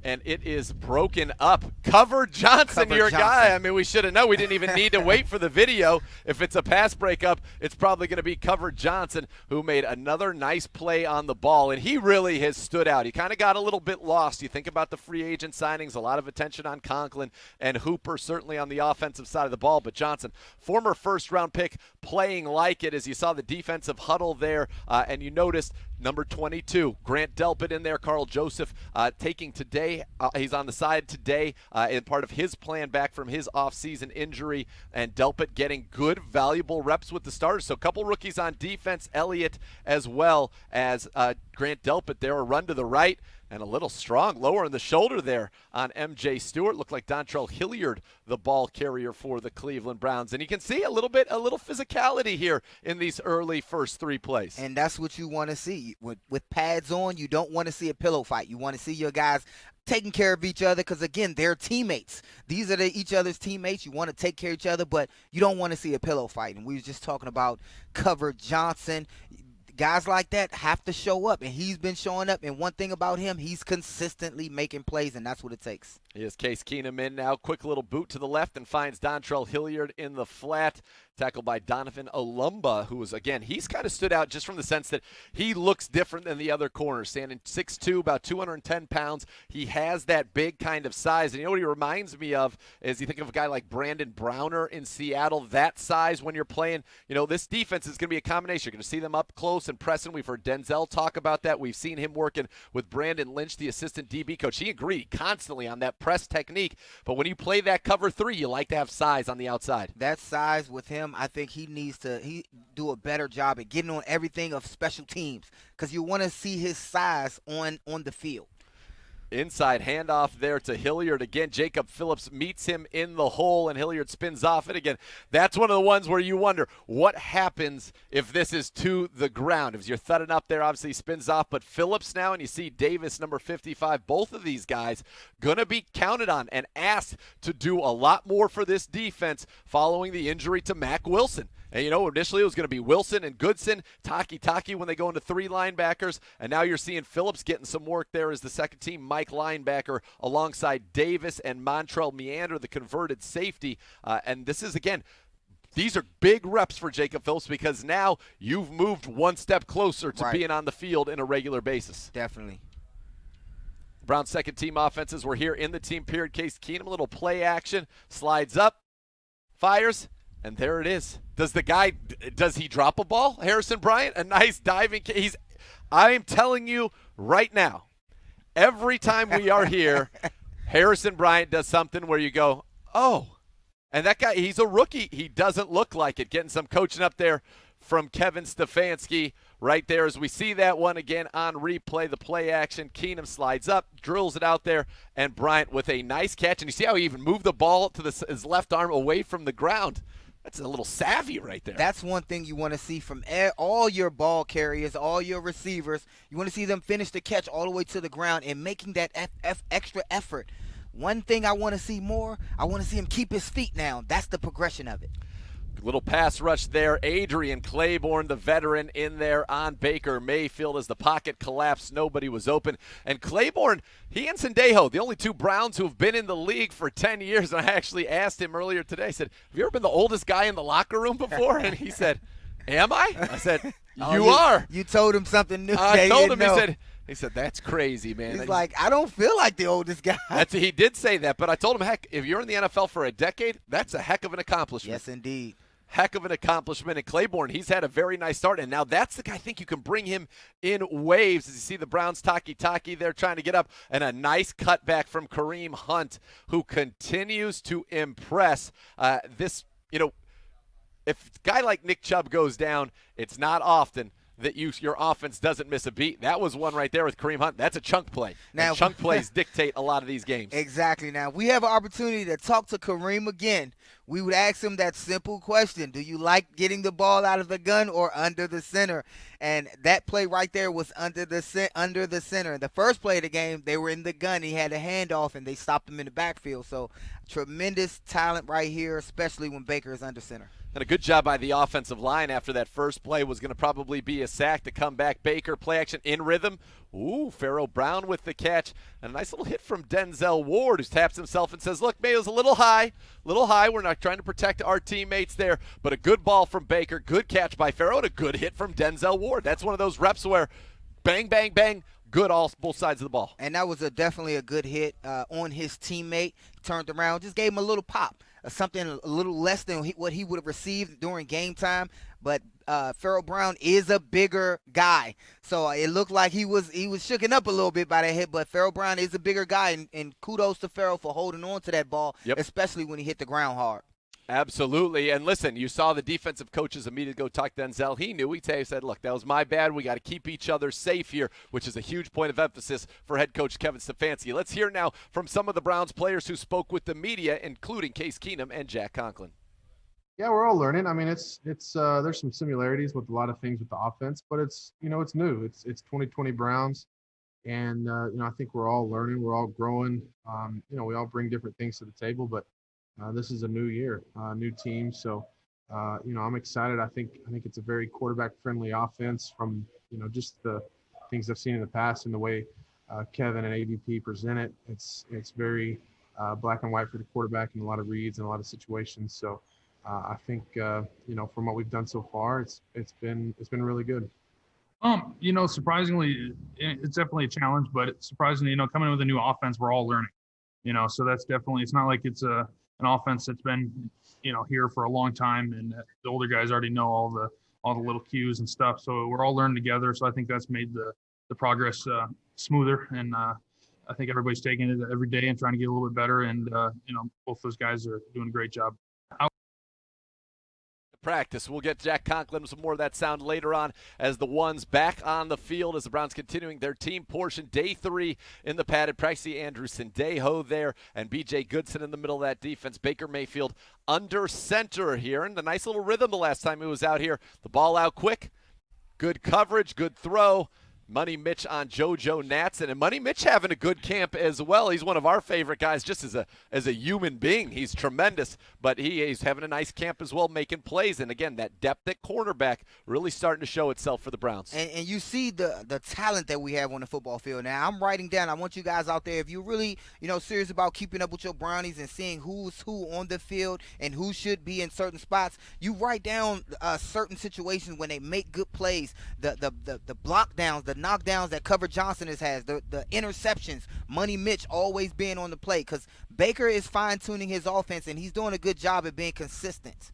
and it is broken up. Cover Johnson, your guy. I mean, we should have known. We didn't even need to wait for the video. If it's a pass breakup, it's probably going to be Cover Johnson, who made another nice play on the ball, and he really has stood out. He kind of got a little bit lost. You think about the free agent signings, a lot of attention on Conklin and Hooper, certainly on the offensive side of the ball, but Johnson, former first-round pick, playing like it, as you saw the defensive huddle there, and you noticed number 22, Grant Delpit in there. Carl Joseph taking today. He's on the side today in part of his plan back from his offseason injury. And Delpit getting good, valuable reps with the starters. So a couple rookies on defense. Elliott as well as Grant Delpit there. A run to the right. And a little strong, lower in the shoulder there on M.J. Stewart. Looked like Dontrell Hilliard, the ball carrier for the Cleveland Browns. And you can see a little physicality here in these early first 3 plays. And that's what you want to see. With pads on, you don't want to see a pillow fight. You want to see your guys taking care of each other because, again, they're teammates. These are each other's teammates. You want to take care of each other, but you don't want to see a pillow fight. And we were just talking about Cover Johnson. Guys like that have to show up, and he's been showing up. And one thing about him, he's consistently making plays, and that's what it takes. Here's Case Keenum in now. Quick little boot to the left and finds Dontrell Hilliard in the flat. Tackled by Donovan Olumba, who was, again, he's kind of stood out just from the sense that he looks different than the other corners. Standing 6'2", about 210 pounds. He has that big kind of size. And you know what he reminds me of is you think of a guy like Brandon Browner in Seattle, that size when you're playing. This defense is going to be a combination. You're going to see them up close and pressing. We've heard Denzel talk about that. We've seen him working with Brandon Lynch, the assistant DB coach. He agreed constantly on that press technique. But when you play that cover 3, you like to have size on the outside. That size with him, I think he needs to do a better job at getting on everything of special teams because you want to see his size on the field. Inside handoff there to Hilliard. Again, Jacob Phillips meets him in the hole, and Hilliard spins off it again. That's one of the ones where you wonder what happens if this is to the ground. If you're thudding up there, obviously spins off, but Phillips now, and you see Davis, number 55, both of these guys going to be counted on and asked to do a lot more for this defense following the injury to Mack Wilson. And, initially it was going to be Wilson and Goodson, Taki when they go into 3 linebackers. And now you're seeing Phillips getting some work there as the second team Mike linebacker alongside Davis and Montrell Meander, the converted safety. And this is, again, these are big reps for Jacob Phillips because now you've moved one step closer to being on the field in a regular basis. Definitely. Browns' second team offenses were here in the team period. Case Keenum, a little play action, slides up, fires. And there it is. Does he drop a ball, Harrison Bryant? A nice diving. I'm telling you right now, every time we are here, Harrison Bryant does something where you go, oh. And that guy, he's a rookie. He doesn't look like it. Getting some coaching up there from Kevin Stefanski right there as we see that one again on replay, the play action. Keenum slides up, drills it out there, and Bryant with a nice catch. And you see how he even moved the ball to his left arm away from the ground. That's a little savvy right there. That's one thing you want to see from all your ball carriers, all your receivers. You want to see them finish the catch all the way to the ground and making that extra effort. one thing I want to see more, I want to see him keep his feet now. That's the progression of it. Little pass rush there. Adrian Claiborne, the veteran, in there on Baker Mayfield as the pocket collapsed. Nobody was open. And Claiborne, he and Sendejo, the only two Browns who have been in the league for 10 years. And I actually asked him earlier today, I said, have you ever been the oldest guy in the locker room before? And he said, am I? I said, you are. You told him something new. I told him, he said, that's crazy, man. He's like, I don't feel like the oldest guy. He did say that, but I told him, heck, if you're in the NFL for a decade, that's a heck of an accomplishment. Yes, indeed. Heck of an accomplishment. And Claiborne, he's had a very nice start. And now that's the guy I think you can bring him in waves. As you see the Browns taki there trying to get up. And a nice cutback from Kareem Hunt, who continues to impress. If a guy like Nick Chubb goes down, it's not often that your offense doesn't miss a beat. That was one right there with Kareem Hunt. That's a chunk play. Now, and chunk plays dictate a lot of these games. Exactly. Now, we have an opportunity to talk to Kareem again. We would ask him that simple question. Do you like getting the ball out of the gun or under the center? And that play right there was under the center. The first play of the game, they were in the gun. He had a handoff, and they stopped him in the backfield. So, tremendous talent right here, especially when Baker is under center. And a good job by the offensive line after that first play was going to probably be a sack to come back. Baker, play action in rhythm. Ooh, Pharaoh Brown with the catch. And a nice little hit from Denzel Ward, who taps himself and says, look, Mayo's a little high. We're not trying to protect our teammates there. But a good ball from Baker, good catch by Pharaoh, and a good hit from Denzel Ward. That's one of those reps where bang, bang, bang, good both sides of the ball. And that was definitely a good hit on his teammate. Turned around, just gave him a little pop. Something a little less than what he would have received during game time. But Pharaoh Brown is a bigger guy. So it looked like he was shooken up a little bit by that hit, but Pharaoh Brown is a bigger guy, and kudos to Pharaoh for holding on to that ball, especially when he hit the ground hard. Absolutely. And listen, you saw the defensive coaches immediately go talk to Denzel. He knew. He said, look, that was my bad. We got to keep each other safe here, which is a huge point of emphasis for head coach Kevin Stefanski. Let's hear now from some of the Browns players who spoke with the media, including Case Keenum and Jack Conklin. Yeah, we're all learning. I mean, it's there's some similarities with a lot of things with the offense, but it's new. It's 2020 Browns. And, I think we're all learning. We're all growing. We all bring different things to the table, but this is a new year, new team. So, I'm excited. I think it's a very quarterback-friendly offense from, just the things I've seen in the past and the way Kevin and AVP present it. It's very black and white for the quarterback in a lot of reads and a lot of situations. So I think, from what we've done so far, it's been really good. Surprisingly, it's definitely a challenge, but surprisingly, coming in with a new offense, we're all learning, so that's definitely, it's not like it's an offense that's been, here for a long time, and the older guys already know all the little cues and stuff. So we're all learning together. So I think that's made the progress smoother, and I think everybody's taking it every day and trying to get a little bit better. And both those guys are doing a great job. Practice. We'll get Jack Conklin some more of that sound later on as the ones back on the field as the Browns continuing their team portion. Day 3 in the padded practice. Andrew Sendejo there and B.J. Goodson in the middle of that defense. Baker Mayfield under center here, and a nice little rhythm the last time he was out here. The ball out quick. Good coverage, good throw. Money Mitch on JoJo Natson, and Money Mitch having a good camp as well. He's one of our favorite guys just as a human being. He's tremendous, but he's having a nice camp as well, making plays. And again, that depth at cornerback really starting to show itself for the Browns. And you see the talent that we have on the football field. Now, I'm writing down, I want you guys out there, if you're really, serious about keeping up with your Brownies and seeing who's who on the field and who should be in certain spots, you write down certain situations when they make good plays, the block downs, the knockdowns that Cover Johnson has, the interceptions, Money Mitch always being on the play, because Baker is fine-tuning his offense, and he's doing a good job at being consistent.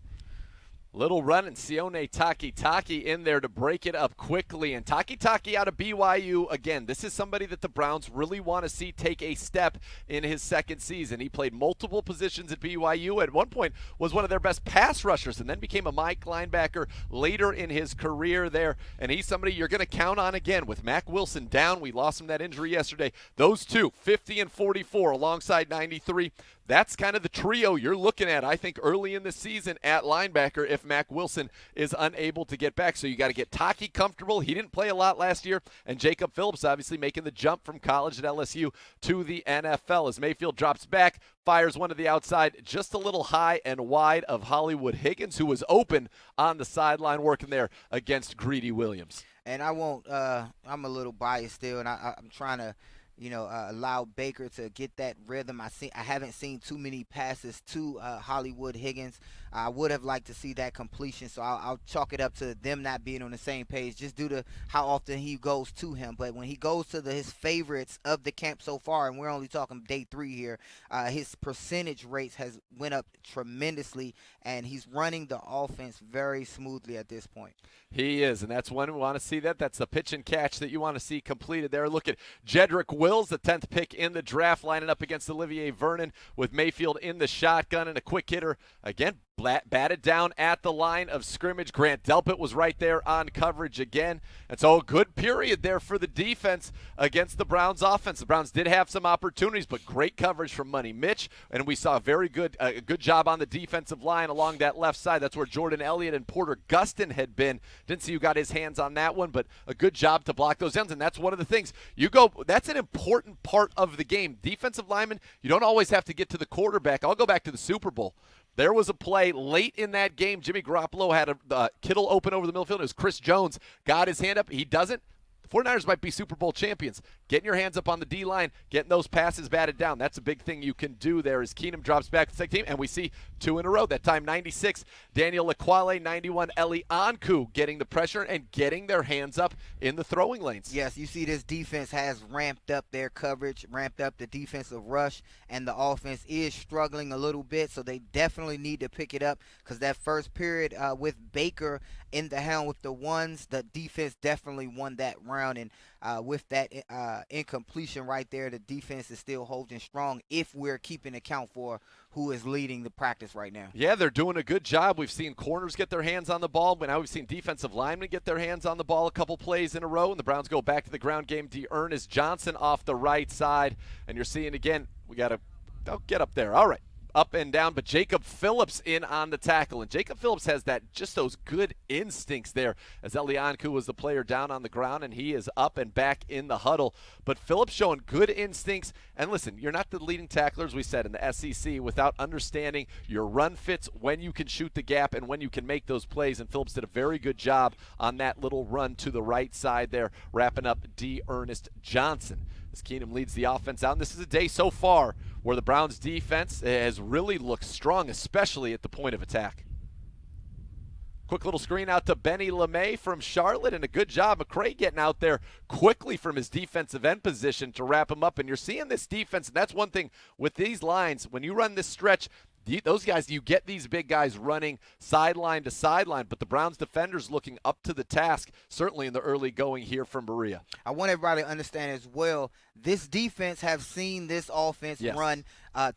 Little run and Sione Taki in there to break it up quickly. And Taki out of BYU. Again, this is somebody that the Browns really want to see take a step in his second season. He played multiple positions at BYU. At one point was one of their best pass rushers and then became a Mike linebacker later in his career there. And he's somebody you're going to count on again. With Mack Wilson down, we lost him that injury yesterday. Those two, 50 and 44 alongside 93. that's kind of the trio you're looking at, I think, early in the season at linebacker if Mack Wilson is unable to get back. So you got to get Taki comfortable. He didn't play a lot last year. And Jacob Phillips obviously making the jump from college at LSU to the NFL as Mayfield drops back, fires one to the outside, just a little high and wide of Hollywood Higgins, who was open on the sideline working there against Greedy Williams. And I won't. I'm a little biased still, and I'm trying to, allow Baker to get that rhythm. I haven't seen too many passes to Hollywood Higgins. I would have liked to see that completion, so I'll chalk it up to them not being on the same page, just due to how often he goes to him. But when he goes to his favorites of the camp so far, and we're only talking day 3 here, his percentage rates has went up tremendously, and he's running the offense very smoothly at this point. He is, and that's when we want to see that. That's the pitch and catch that you want to see completed there. Look at Jedrick Wills, the 10th pick in the draft, lining up against Olivier Vernon with Mayfield in the shotgun and a quick hitter. Again, batted down at the line of scrimmage. Grant Delpit was right there on coverage again. And so a good period there for the defense against the Browns offense. The Browns did have some opportunities, but great coverage from Money Mitch. And we saw a very good job on the defensive line along that left side. That's where Jordan Elliott and Porter Gustin had been. Didn't see who got his hands on that one, but a good job to block those ends. And that's one of the things. That's an important part of the game. Defensive linemen, you don't always have to get to the quarterback. I'll go back to the Super Bowl. There was a play late in that game. Jimmy Garoppolo had a Kittle open over the middle field. It was Chris Jones. Got his hand up. He doesn't. The 49ers might be Super Bowl champions. Getting your hands up on the D-line, getting those passes batted down. That's a big thing you can do there as Keenum drops back to the second team. And we see 2 in a row. That time 96, Daniel Lequale, 91, Eli Ankou getting the pressure and getting their hands up in the throwing lanes. Yes, you see this defense has ramped up their coverage, ramped up the defensive rush, and the offense is struggling a little bit, so they definitely need to pick it up because that first period with Baker in the helm with the ones, the defense definitely won that round, and with that incompletion right there, the defense is still holding strong if we're keeping account for who is leading the practice right now. Yeah, they're doing a good job. We've seen corners get their hands on the ball, but now we've seen defensive linemen get their hands on the ball a couple plays in a row, and the Browns go back to the ground game. D'Ernest Johnson off the right side, and you're seeing again, we got to get up there. All right. Up and down, but Jacob Phillips in on the tackle. And Jacob Phillips has just those good instincts there as Eli Ankou was the player down on the ground, and he is up and back in the huddle. But Phillips showing good instincts. And listen, you're not the leading tackler, as we said, in the SEC without understanding your run fits, when you can shoot the gap and when you can make those plays. And Phillips did a very good job on that little run to the right side there, wrapping up D'Ernest Johnson as Keenum leads the offense out. And this is a day so far where the Browns defense has really looked strong, especially at the point of attack. Quick little screen out to Benny LeMay from Charlotte, and a good job. McCray getting out there quickly from his defensive end position to wrap him up. And you're seeing this defense, and that's one thing with these lines. When you run this stretch, those guys, you get these big guys running sideline to sideline, but the Browns defenders looking up to the task, certainly in the early going here from Berea. I want everybody to understand as well, this defense have seen this offense run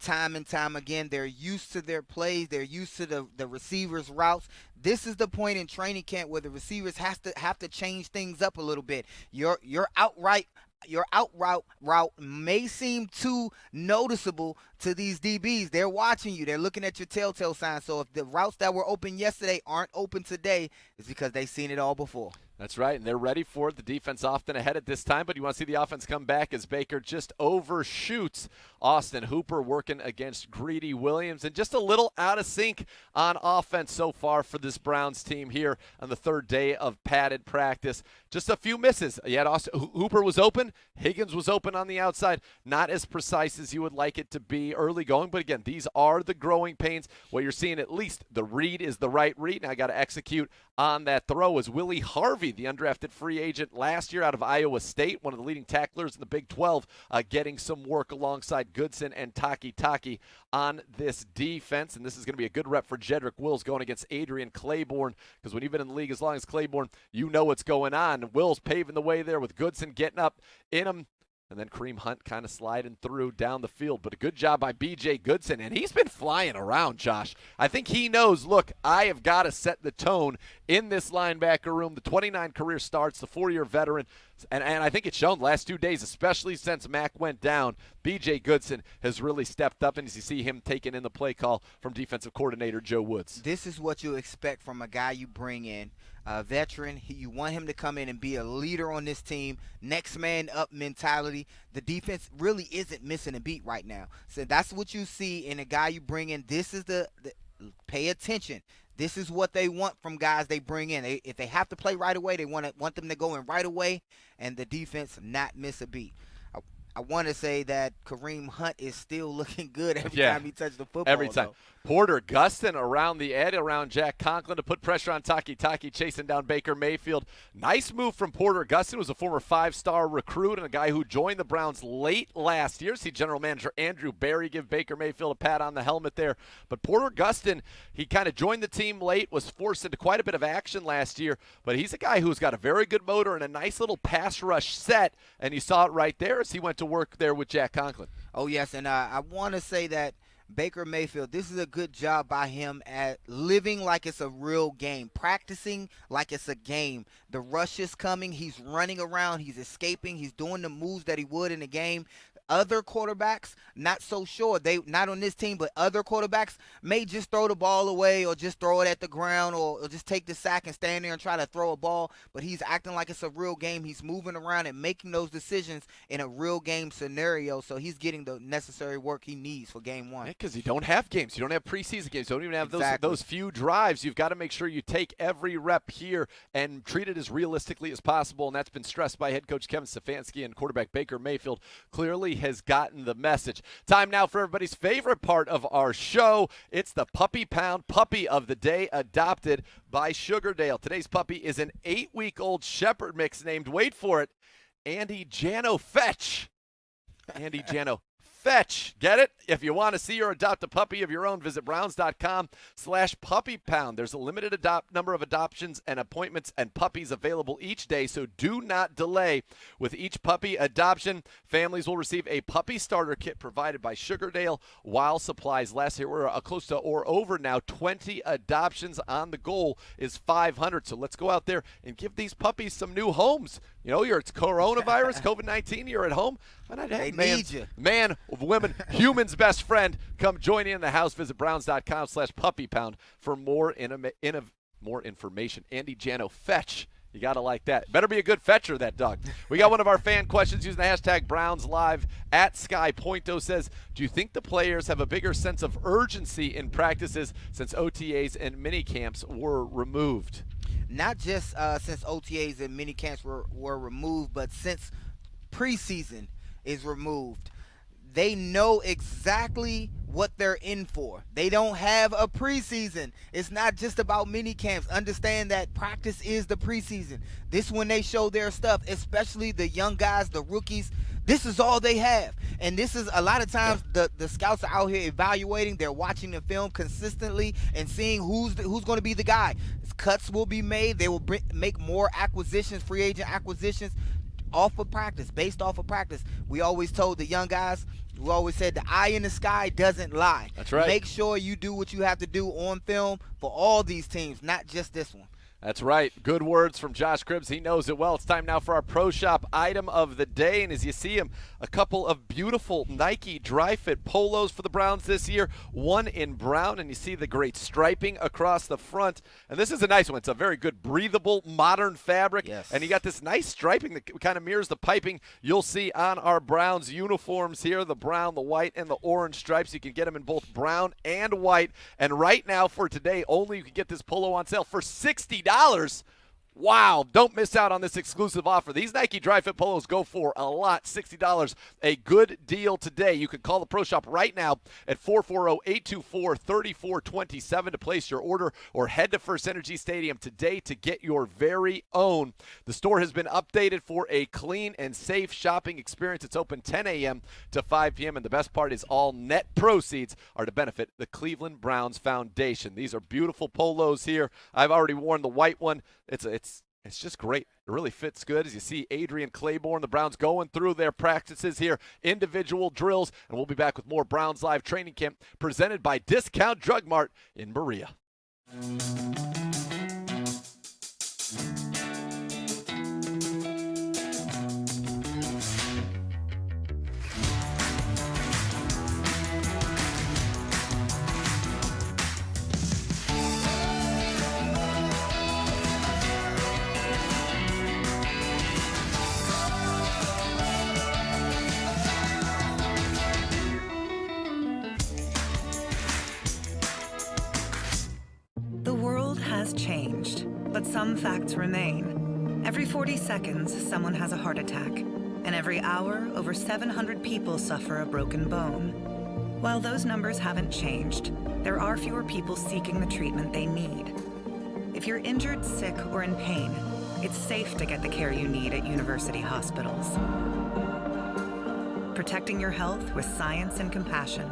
time and time again. They're used to their plays. They're used to the receivers' routes. This is the point in training camp where the receivers have to change things up a little bit. Your out route may seem too noticeable to these DBs. They're watching you. They're looking at your telltale signs. So if the routes that were open yesterday aren't open today, it's because they've seen it all before. That's right, and they're ready for it. The defense often ahead at this time, but you want to see the offense come back as Baker just overshoots Austin Hooper working against Greedy Williams, and just a little out of sync on offense so far for this Browns team here on the 3rd day of padded practice. Just a few misses. You had Hooper was open, Higgins was open on the outside, not as precise as you would like it to be early going, but again, these are the growing pains. What you're seeing, at least the read is the right read. Now I got to execute on that throw as Willie Harvey, the undrafted free agent last year out of Iowa State, one of the leading tacklers in the Big 12, getting some work alongside Goodson and Taki on this defense. And this is going to be a good rep for Jedrick Wills going against Adrian Claiborne, because when you've been in the league as long as Claiborne, you know what's going on. Wills paving the way there with Goodson getting up in him. And then Kareem Hunt kind of sliding through down the field. But a good job by B.J. Goodson. And he's been flying around, Josh. I think he knows, look, I have got to set the tone in this linebacker room. The 29 career starts, the 4-year veteran. And I think it's shown the last 2 days, especially since Mac went down. B.J. Goodson has really stepped up. And as you see him taking in the play call from defensive coordinator Joe Woods. This is what you expect from a guy you bring in. A veteran, you want him to come in and be a leader on this team, next man up mentality. The defense really isn't missing a beat right now. So that's what you see in a guy you bring in. This is the pay attention. This is what they want from guys they bring in. If they have to play right away, they want them to go in right away, and the defense not miss a beat. I want to say that Kareem Hunt is still looking good every time he touches the football. Every time. Though. Porter Gustin around the edge, around Jack Conklin to put pressure on Taki chasing down Baker Mayfield. Nice move from Porter Gustin, was a former 5-star recruit and a guy who joined the Browns late last year. See general manager Andrew Berry give Baker Mayfield a pat on the helmet there. But Porter Gustin, he kind of joined the team late, was forced into quite a bit of action last year. But he's a guy who's got a very good motor and a nice little pass rush set. And you saw it right there as he went to work there with Jack Conklin. Oh, yes, and I want to say that Baker Mayfield, this is a good job by him at living like it's a real game, practicing like it's a game. The rush is coming. He's running around. He's escaping. He's doing the moves that he would in the game. Other quarterbacks, not so sure. They not on this team, but other quarterbacks may just throw the ball away or just throw it at the ground or just take the sack and stand there and try to throw a ball. But he's acting like it's a real game. He's moving around and making those decisions in a real game scenario. So he's getting the necessary work he needs for game one. Because you don't have games. You don't have preseason games. You don't even have those few drives. You've got to make sure you take every rep here and treat it as realistically as possible. And that's been stressed by head coach Kevin Stefanski, and quarterback Baker Mayfield clearly has gotten the message. Time now for everybody's favorite part of our show. It's the Puppy Pound Puppy of the Day, adopted by Sugardale. Today's puppy is an 8-week-old shepherd mix named, wait for it, Andy Jano Fetch. Andy Jano Fetch. Get it? If you want to see or adopt a puppy of your own, visit browns.com/puppypound. There's a limited number of adoptions and appointments and puppies available each day, so do not delay. With each puppy adoption, families will receive a puppy starter kit provided by Sugardale while supplies last. Here we're close to or over now 20 adoptions on. The goal is 500, so let's go out there and give these puppies some new homes. You know, it's coronavirus, COVID-19, you're at home. They need you. Man, women, human's best friend. Come join in the house. Visit browns.com/puppypound for more information. Andy Jano Fetch. You got to like that. Better be a good fetcher, that dog. We got one of our fan questions using the hashtag BrownsLive. At Sky Pointo says, do you think the players have a bigger sense of urgency in practices since OTAs and minicamps were removed? Not just since OTAs and minicamps were removed, but since preseason is removed. They know exactly what they're in for. They don't have a preseason. It's not just about mini camps. Understand that practice is the preseason. This when they show their stuff, especially the young guys, the rookies. This is all they have. And this is a lot of times the scouts are out here evaluating. They're watching the film consistently and seeing who's going to be the guy. Cuts will be made. They will make more acquisitions, free agent acquisitions, off of practice, based off of practice. We always told the young guys, we always said the eye in the sky doesn't lie. That's right. Make sure you do what you have to do on film for all these teams, not just this one. That's right. Good words from Josh Cribbs. He knows it well. It's time now for our Pro Shop item of the day. And as you see him, a couple of beautiful Nike dry fit polos for the Browns this year. One in brown, and you see the great striping across the front. And this is a nice one. It's a very good, breathable, modern fabric. Yes. And you got this nice striping that kind of mirrors the piping you'll see on our Browns uniforms here. The brown, the white, and the orange stripes. You can get them in both brown and white. And right now for today, only you can get this polo on sale for $60. Wow, don't miss out on this exclusive offer. These Nike Dry Fit Polos go for a lot, $60. A good deal today. You can call the Pro Shop right now at 440-824-3427 to place your order, or head to First Energy Stadium today to get your very own. The store has been updated for a clean and safe shopping experience. It's open 10 a.m. to 5 p.m., and the best part is all net proceeds are to benefit the Cleveland Browns Foundation. These are beautiful polos here. I've already worn the white one. It's It's just great. It really fits good as you see Adrian Claiborne, the Browns going through their practices here, individual drills, and we'll be back with more Browns Live Training Camp presented by Discount Drug Mart in Berea. The world has changed, but some facts remain. Every 40 seconds, someone has a heart attack, and every hour, over 700 people suffer a broken bone. While those numbers haven't changed, there are fewer people seeking the treatment they need. If you're injured, sick, or in pain, it's safe to get the care you need at university hospitals. Protecting your health with science and compassion.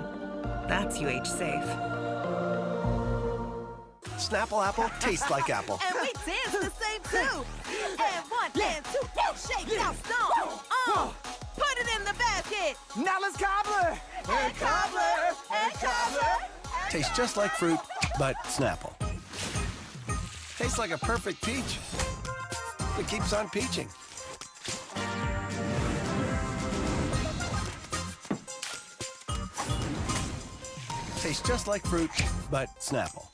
That's UH Safe. Snapple apple tastes like apple. And we dance the same too. And one, and two, shake, now stomp. Put it in the basket. Now let's cobbler. And cobbler, and cobbler. Tastes just like fruit, but Snapple. Tastes like a perfect peach. It keeps on peaching. Tastes just like fruit, but Snapple.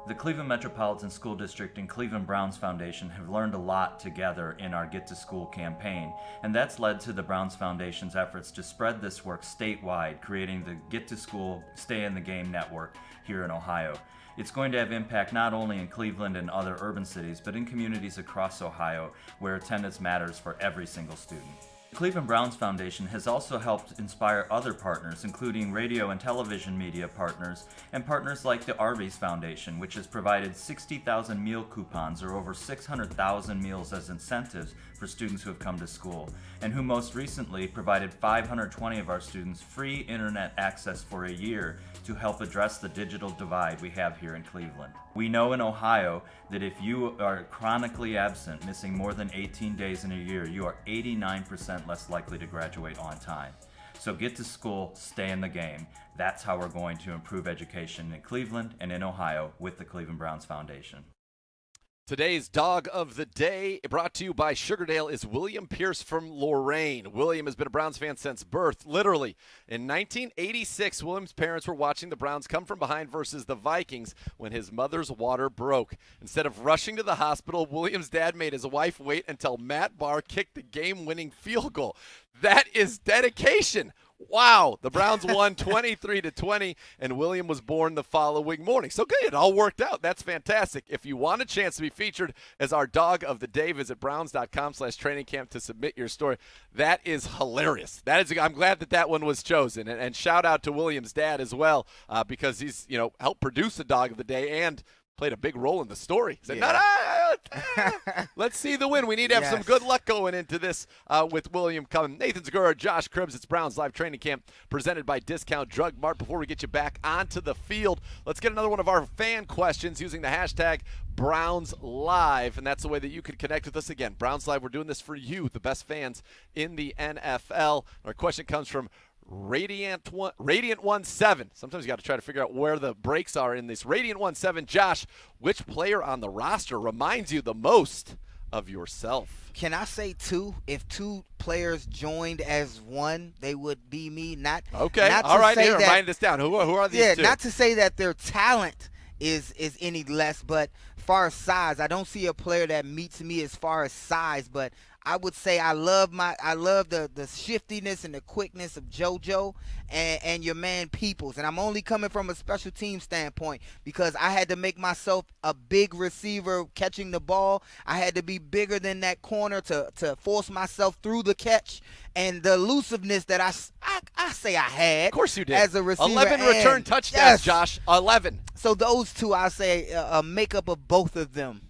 The Cleveland Metropolitan School District and Cleveland Browns Foundation have learned a lot together in our Get to School campaign, and that's led to the Browns Foundation's efforts to spread this work statewide, creating the Get to School, Stay in the Game network here in Ohio. It's going to have impact not only in Cleveland and other urban cities, but in communities across Ohio where attendance matters for every single student. The Cleveland Browns Foundation has also helped inspire other partners, including radio and television media partners, and partners like the Arby's Foundation, which has provided 60,000 meal coupons or over 600,000 meals as incentives for students who have come to school, and who most recently provided 520 of our students free internet access for a year to help address the digital divide we have here in Cleveland. We know in Ohio that if you are chronically absent, missing more than 18 days in a year, you are 89% less likely to graduate on time. So get to school, stay in the game. That's how we're going to improve education in Cleveland and in Ohio with the Cleveland Browns Foundation. Today's Dog of the Day, brought to you by Sugardale, is William Pierce from Lorain. William has been a Browns fan since birth, literally. In 1986, William's parents were watching the Browns come from behind versus the Vikings when his mother's water broke. Instead of rushing to the hospital, William's dad made his wife wait until Matt Barr kicked the game-winning field goal. That is dedication. Wow, the Browns won 23-20, and William was born the following morning. So good, it all worked out. That's fantastic. If you want a chance to be featured as our Dog of the Day, visit browns.com/trainingcamp to submit your story. That is hilarious. I'm glad that one was chosen, and shout out to William's dad as well, because he's helped produce the Dog of the Day and played a big role in the story. He said, let's see the win. We need to have some good luck going into this with William coming. Nathan Zagura, Josh Cribbs, it's Browns Live Training Camp presented by Discount Drug Mart. Before we get you back onto the field, let's get another one of our fan questions using the hashtag Browns Live, and that's the way that you can connect with us. Again, Browns Live, we're doing this for you, the best fans in the NFL. Our question comes from Radiant 17. Sometimes you got to try to figure out where the breaks are in this. Radiant 17, Josh, which player on the roster reminds you the most of yourself? Can I say two? If two players joined as one, they would be me. Okay. All right. Here, write this down. Who are these two? Not to say that their talent is any less, but as far as size, I don't see a player that meets me as far as size, but I would say I love the shiftiness and the quickness of JoJo and your man Peoples. And I'm only coming from a special team standpoint because I had to make myself a big receiver catching the ball. I had to be bigger than that corner to force myself through the catch. And the elusiveness that I say I had. Of course you did. As a receiver. 11 return touchdowns, Josh. 11. So those two, I say a makeup of both of them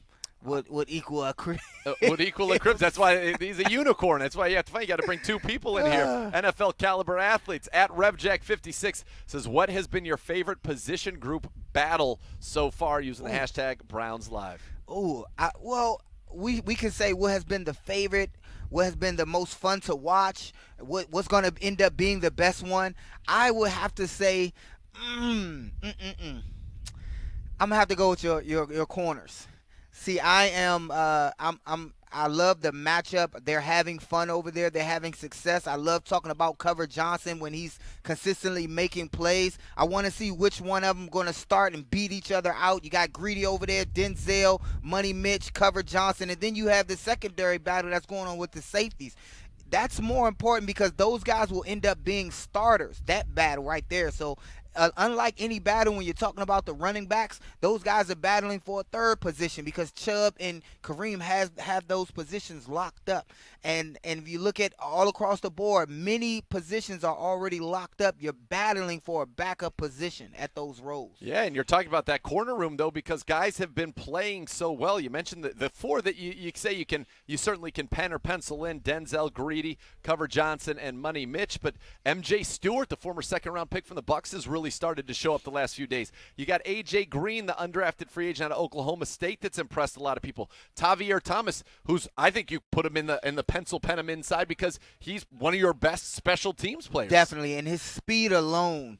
would equal a Cribbs. Would equal a Cribbs. That's why he's a unicorn. That's why you got to bring two people in here. NFL caliber athletes. At RevJack56 says, what has been your favorite position group battle so far using the hashtag Browns Live? Well, we can say what has been the favorite, what has been the most fun to watch, what's going to end up being the best one. I would have to say, I'm gonna have to go with your corners. See, I love the matchup. They're having fun over there. They're having success. I love talking about Cover Johnson when he's consistently making plays. I want to see which one of them going to start and beat each other out. You got Greedy over there, Denzel, Money Mitch, Cover Johnson, and then you have the secondary battle that's going on with the safeties. That's more important because those guys will end up being starters, that battle right there. So unlike any battle when you're talking about the running backs, those guys are battling for a third position because Chubb and Kareem have those positions locked up. And if you look at all across the board, many positions are already locked up. You're battling for a backup position at those roles. Yeah, and you're talking about that corner room, though, because guys have been playing so well. You mentioned the four that you say you certainly can pen or pencil in: Denzel, Greedy, Cover Johnson, and Money Mitch. But MJ Stewart, the former second-round pick from the Bucs, has really started to show up the last few days. You got A.J. Green, the undrafted free agent out of Oklahoma State, that's impressed a lot of people. Tavier Thomas, who's I think you put him in the pencil, pen him inside because he's one of your best special teams players. Definitely, and his speed alone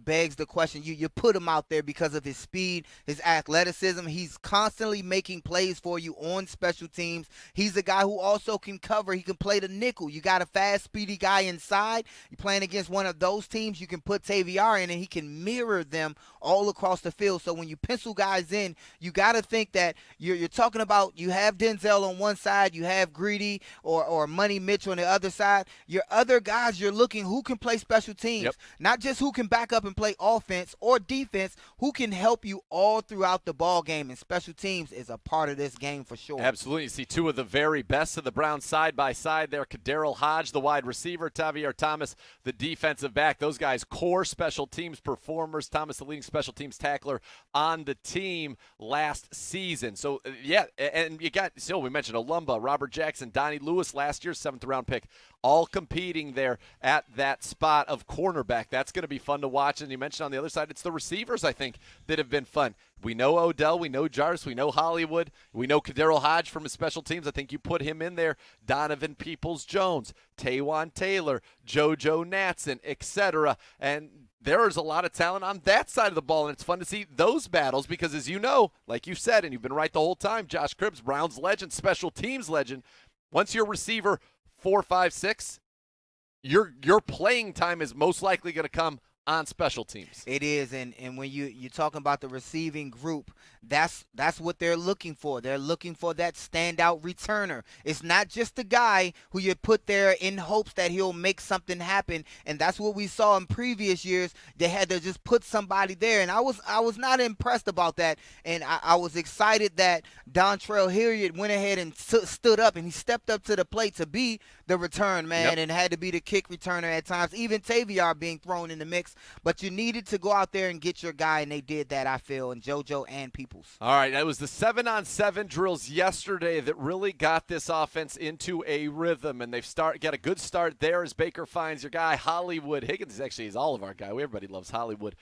begs the question. You put him out there because of his speed, his athleticism. He's constantly making plays for you on special teams. He's a guy who also can cover. He can play the nickel. You got a fast, speedy guy inside. You're playing against one of those teams, you can put Taviar in, and he can mirror them all across the field. So when you pencil guys in, you got to think that you're talking about you have Denzel on one side, you have Greedy or Money Mitch on the other side. Your other guys, you're looking who can play special teams, not just who can back up and play offense or defense, who can help you all throughout the ball game, and special teams is a part of this game for sure. Absolutely. You see two of the very best of the Browns side by side there. Kadarrell Hodge, the wide receiver, Tavier Thomas, the defensive back. Those guys, core special teams performers. Thomas, the leading special teams tackler on the team last season. So, yeah, and you got, so we mentioned Olumba, Robert Jackson, Donnie Lewis, last year's 7th-round pick, all competing there at that spot of cornerback. That's going to be fun to watch. And you mentioned on the other side, it's the receivers, I think, that have been fun. We know Odell, we know Jarvis, we know Hollywood, we know Kadarrell Hodge from his special teams. I think you put him in there. Donovan Peoples-Jones, Taywan Taylor, JoJo Natson, etc. And there is a lot of talent on that side of the ball, and it's fun to see those battles because, as you know, like you said, and you've been right the whole time, Josh Cribbs, Browns legend, special teams legend, once you're receiver 4, 5, 6, your playing time is most likely going to come on special teams. It is, and when you're talking about the receiving group, that's what they're looking for. They're looking for that standout returner. It's not just the guy who you put there in hopes that he'll make something happen, and that's what we saw in previous years. They had to just put somebody there, and I was not impressed about that, and I was excited that Dontrell Hilliard went ahead and stood up, and he stepped up to the plate to be the return man, and had to be the kick returner at times, even Taviar being thrown in the mix. But you needed to go out there and get your guy, and they did that, I feel, and JoJo and Peoples. All right, that was the 7-on-7 drills yesterday that really got this offense into a rhythm, and they've got a good start there as Baker finds your guy, Hollywood. Higgins actually is all of our guy. Everybody loves Hollywood.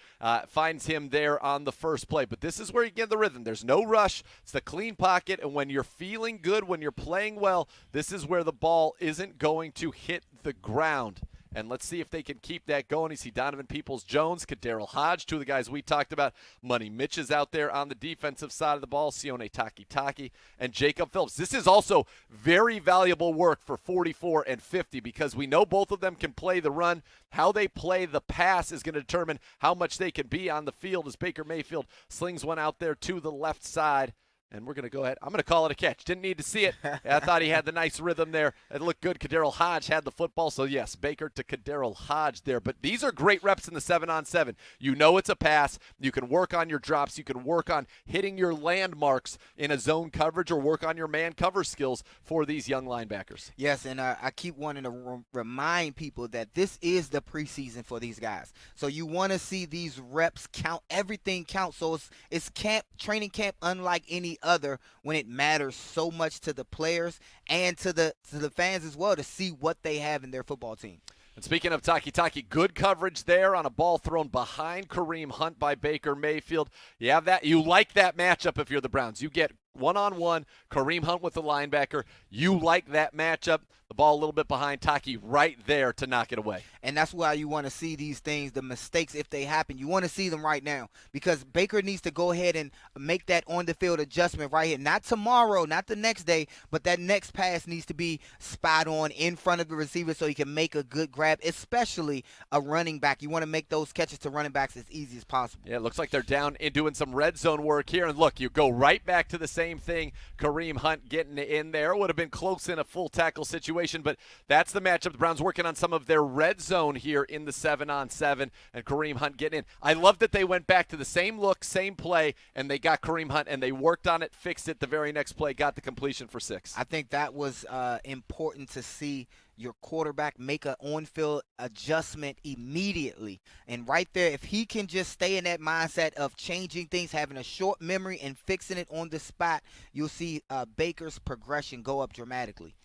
Finds him there on the first play. But this is where you get the rhythm. There's no rush. It's the clean pocket, and when you're feeling good, when you're playing well, this is where the ball isn't going to hit the ground. And let's see if they can keep that going. You see Donovan Peoples-Jones, Kadarrell Hodge, two of the guys we talked about. Money Mitch is out there on the defensive side of the ball. Sione Takitaki and Jacob Phillips. This is also very valuable work for 44 and 50 because we know both of them can play the run. How they play the pass is going to determine how much they can be on the field as Baker Mayfield slings one out there to the left side. And we're going to go ahead. I'm going to call it a catch. Didn't need to see it. I thought he had the nice rhythm there. It looked good. Kadarrell Hodge had the football. So, yes, Baker to Kadarrell Hodge there. But these are great reps in the 7-on-7. You know it's a pass. You can work on your drops. You can work on hitting your landmarks in a zone coverage or work on your man cover skills for these young linebackers. Yes, and I keep wanting to remind people that this is the preseason for these guys. So you want to see these reps count. Everything counts. So it's training camp unlike any other when it matters so much to the players and to the fans as well to see what they have in their football team. And speaking of Takitaki, good coverage there on a ball thrown behind Kareem Hunt by Baker Mayfield. You have that. You like that matchup if you're the Browns. You get one-on-one, Kareem Hunt with the linebacker. You like that matchup. The ball a little bit behind Taki right there to knock it away. And that's why you want to see these things, the mistakes, if they happen. You want to see them right now because Baker needs to go ahead and make that on-the-field adjustment right here. Not tomorrow, not the next day, but that next pass needs to be spot on in front of the receiver so he can make a good grab, especially a running back. You want to make those catches to running backs as easy as possible. Yeah, it looks like they're down and doing some red zone work here. And look, you go right back to the same thing. Kareem Hunt getting in there. It would have been close in a full tackle situation, but that's the matchup. The Browns working on some of their red zone here in the 7-on-7, and Kareem Hunt getting in. I love that they went back to the same look, same play, and they got Kareem Hunt, and they worked on it, fixed it the very next play, got the completion for 6. I think that was important to see your quarterback make an on-field adjustment immediately. And right there, if he can just stay in that mindset of changing things, having a short memory and fixing it on the spot, you'll see Baker's progression go up dramatically.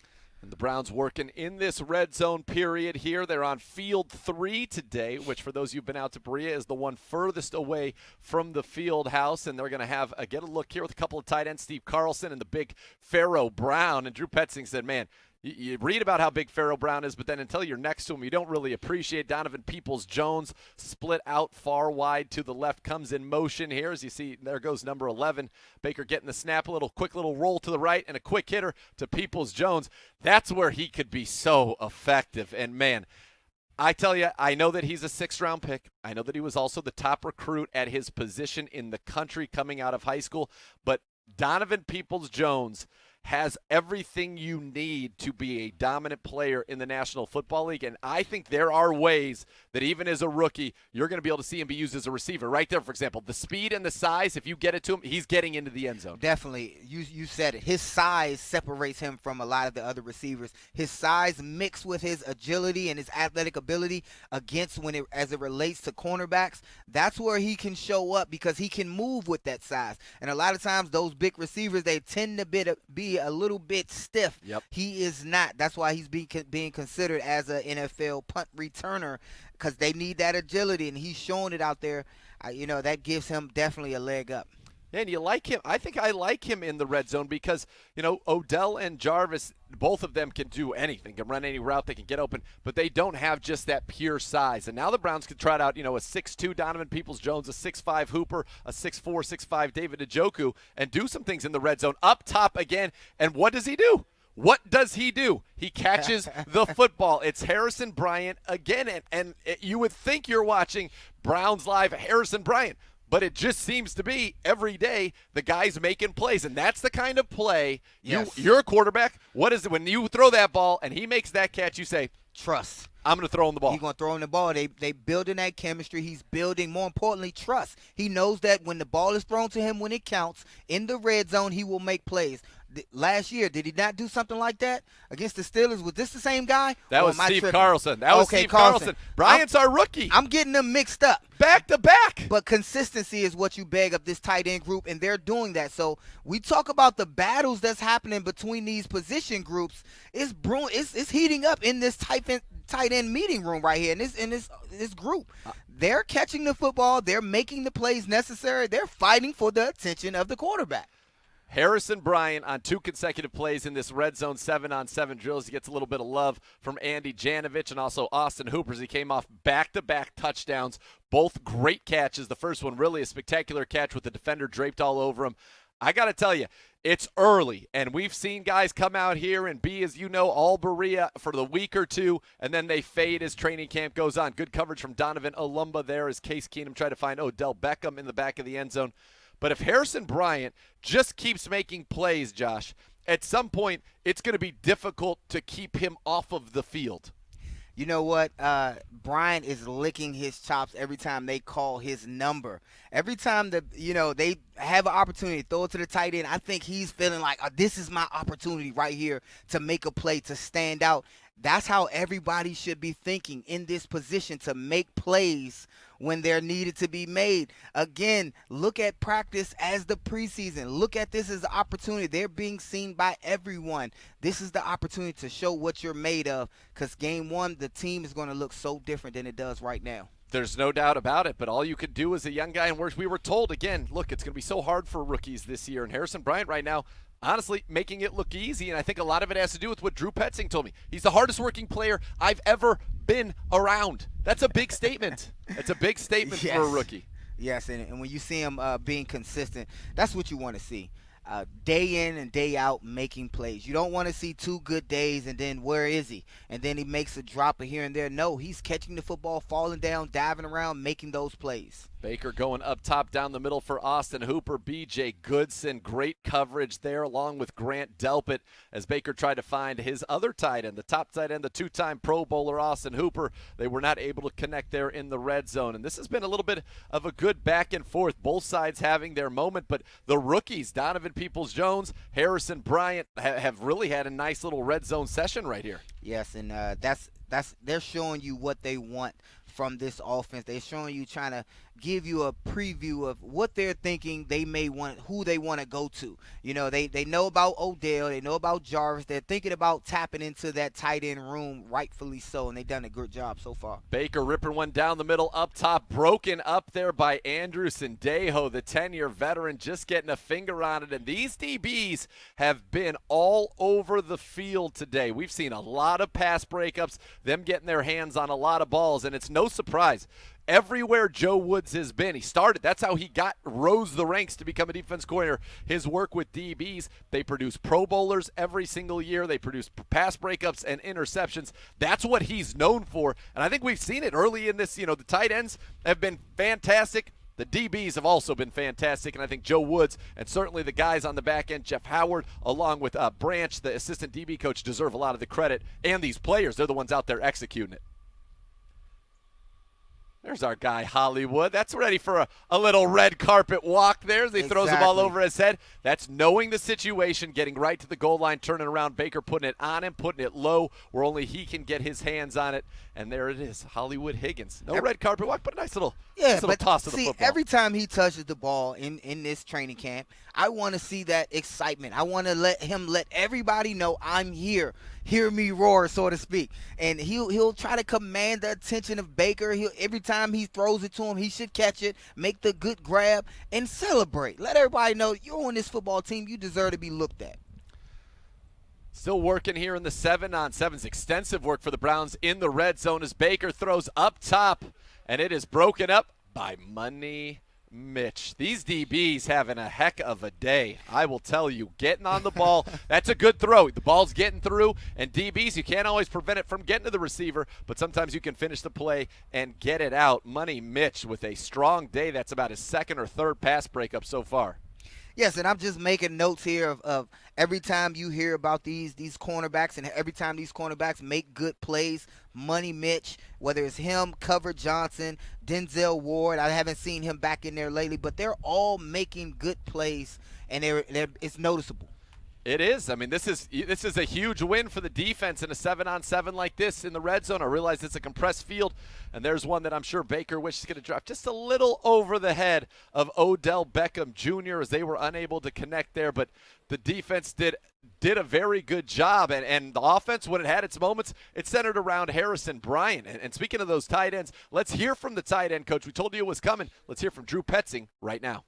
And the Browns working in this red zone period here. They're on field 3 today, which for those of you who've been out to Berea is the one furthest away from the field house. And they're going to have get a look here with a couple of tight ends, Steve Carlson and the big Pharaoh Brown. And Drew Petzing said, man, you read about how big Pharaoh Brown is, but then until you're next to him, you don't really appreciate Donovan Peoples-Jones split out far wide to the left, comes in motion here. As you see, there goes number 11. Baker getting the snap, a quick little roll to the right, and a quick hitter to Peoples-Jones. That's where he could be so effective. And, man, I tell you, I know that he's a 6th-round pick. I know that he was also the top recruit at his position in the country coming out of high school. But Donovan Peoples-Jones has everything you need to be a dominant player in the National Football League. And I think there are ways that even as a rookie, you're going to be able to see him be used as a receiver. Right there, for example, the speed and the size, if you get it to him, he's getting into the end zone. Definitely. You said it. His size separates him from a lot of the other receivers. His size mixed with his agility and his athletic ability as it relates to cornerbacks, that's where he can show up because he can move with that size. And a lot of times those big receivers, they tend to be a little bit stiff. Yep. He is not. That's why he's being considered as an NFL punt returner because they need that agility, and he's showing it out there. That gives him definitely a leg up. And you like him. I think I like him in the red zone because, Odell and Jarvis, both of them can do anything, can run any route, they can get open, but they don't have just that pure size. And now the Browns could try out, a 6'2 Donovan Peoples-Jones, a 6'5 Hooper, a 6'4, 6'5 David Njoku, and do some things in the red zone. Up top again, and what does he do? What does he do? He catches the football. It's Harrison Bryant again, and you would think you're watching Browns Live Harrison Bryant. But it just seems to be every day the guy's making plays, and that's the kind of play you're a quarterback. What is it when you throw that ball and he makes that catch? You say, trust. I'm going to throw him the ball. He's going to throw him the ball. They building that chemistry. He's building, more importantly, trust. He knows that when the ball is thrown to him when it counts in the red zone, he will make plays. Last year, did he not do something like that against the Steelers? Was this the same guy? That was Steve Carlson. That was Steve Carlson. Bryant's our rookie. I'm getting them mixed up. Back to back. But consistency is what you beg of this tight end group, and they're doing that. So we talk about the battles that's happening between these position groups. It's heating up in this tight end meeting room right here in this group. They're catching the football. They're making the plays necessary. They're fighting for the attention of the quarterback. Harrison Bryant on 2 consecutive plays in this red zone 7-on-7 drills. He gets a little bit of love from Andy Janovich and also Austin Hooper as he came off back-to-back touchdowns. Both great catches. The first one really a spectacular catch with the defender draped all over him. I got to tell you, it's early, and we've seen guys come out here and be, as you know, all Berea for the week or two, and then they fade as training camp goes on. Good coverage from Donovan Olumba there as Case Keenum tried to find Odell Beckham in the back of the end zone. But if Harrison Bryant just keeps making plays, Josh, at some point it's going to be difficult to keep him off of the field. You know what? Bryant is licking his chops every time they call his number. Every time they have an opportunity to throw it to the tight end, I think he's feeling like, this is my opportunity right here to make a play, to stand out. That's how everybody should be thinking in this position, to make plays when they're needed to be made. Again, look at practice as the preseason. Look at this as an opportunity. They're being seen by everyone. This is the opportunity to show what you're made of, because game one, the team is going to look so different than it does right now. There's no doubt about it, but all you could do as a young guy, and we were told, again, look, it's going to be so hard for rookies this year. And Harrison Bryant right now, honestly, making it look easy, and I think a lot of it has to do with what Drew Petzing told me. He's the hardest working player I've ever been around. That's a big statement. That's a big statement for a rookie. Yes, and when you see him being consistent, that's what you want to see. Day in and day out making plays. You don't want to see 2 good days and then where is he? And then he makes a drop here and there. No, he's catching the football, falling down, diving around, making those plays. Baker going up top down the middle for Austin Hooper. B.J. Goodson, great coverage there along with Grant Delpit as Baker tried to find his other tight end, the top tight end, the 2-time Pro Bowler Austin Hooper. They were not able to connect there in the red zone. And this has been a little bit of a good back and forth, both sides having their moment. But the rookies, Donovan Peoples-Jones, Harrison Bryant, have really had a nice little red zone session right here. Yes, and that's they're showing you what they want from this offense. They're showing you, trying to give you a preview of what they're thinking they may want, who they want to go to. You know, they know about Odell, they know about Jarvis. They're thinking about tapping into that tight end room, rightfully so, and they've done a good job so far. Baker ripping one down the middle up top, broken up there by Andrew Sendejo, the 10-year veteran, just getting a finger on it. And these DBs have been all over the field today. We've seen a lot of pass breakups, them getting their hands on a lot of balls, and it's no surprise. Everywhere Joe Woods has been, he started. That's how he rose the ranks to become a defense coordinator. His work with DBs, they produce Pro Bowlers every single year. They produce pass breakups and interceptions. That's what he's known for, and I think we've seen it early in this. You know, the tight ends have been fantastic. The DBs have also been fantastic, and I think Joe Woods and certainly the guys on the back end, Jeff Howard, along with Branch, the assistant DB coach, deserve a lot of the credit. And these players, they're the ones out there executing it. There's our guy, Hollywood. That's ready for a little red carpet walk there as he throws the ball over his head. That's knowing the situation, getting right to the goal line, turning around. Baker putting it on him, putting it low where only he can get his hands on it. And there it is, Hollywood Higgins. No red carpet walk, but a nice little toss to the football. Every time he touches the ball in this training camp, I want to see that excitement. I want to let everybody know I'm here. Hear me roar, so to speak. And he'll try to command the attention of Baker. Every time he throws it to him, he should catch it, make the good grab, and celebrate. Let everybody know you're on this football team. You deserve to be looked at. Still working here in the 7-on-7s. Extensive work for the Browns in the red zone as Baker throws up top, and it is broken up by Money Mitch. These DBs having a heck of a day, I will tell you. Getting on the ball, that's a good throw. The ball's getting through, and DBs, you can't always prevent it from getting to the receiver, but sometimes you can finish the play and get it out. Money Mitch with a strong day. That's about his second or third pass breakup so far. Yes, and I'm just making notes here of every time you hear about these cornerbacks, and every time these cornerbacks make good plays, Money Mitch, whether it's him, Cover Johnson, Denzel Ward, I haven't seen him back in there lately, but they're all making good plays, and it's noticeable. It is. I mean, this is a huge win for the defense in a 7-on-7 like this in the red zone. I realize it's a compressed field, and there's one that I'm sure Baker wishes going to drop just a little over the head of Odell Beckham Jr. as they were unable to connect there. But the defense did a very good job, and the offense, when it had its moments, it centered around Harrison Bryant. And speaking of those tight ends, let's hear from the tight end coach. We told you it was coming. Let's hear from Drew Petzing right now.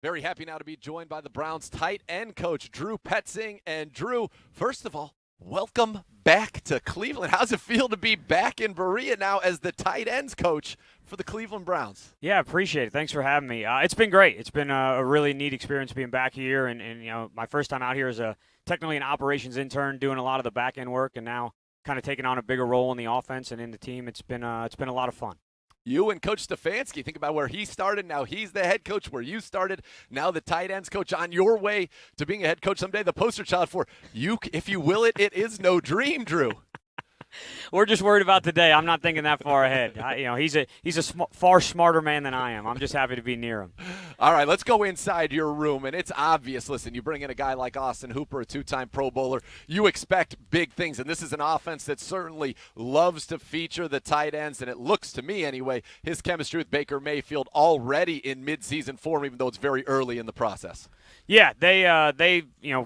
Very happy now to be joined by the Browns tight end coach, Drew Petzing. And Drew, first of all, welcome back to Cleveland. How's it feel to be back in Berea now as the tight ends coach for the Cleveland Browns? Yeah, appreciate it. Thanks for having me. It's been great. It's been a really neat experience being back here, and you know, my first time out here as technically an operations intern, doing a lot of the back end work, and now kind of taking on a bigger role in the offense and in the team. It's been a lot of fun. You and Coach Stefanski, think about where he started. Now he's the head coach where you started. Now the tight ends coach, on your way to being a head coach someday. The poster child for you, if you will it is no dream, Drew. We're just worried about today. I'm not thinking that far ahead. He's a far smarter man than I am. I'm just happy to be near him. All right, let's go inside your room, and it's obvious. Listen, you bring in a guy like Austin Hooper, a 2-time Pro Bowler. You expect big things, and this is an offense that certainly loves to feature the tight ends, and it looks to me anyway, his chemistry with Baker Mayfield already in midseason form, even though it's very early in the process. Yeah, they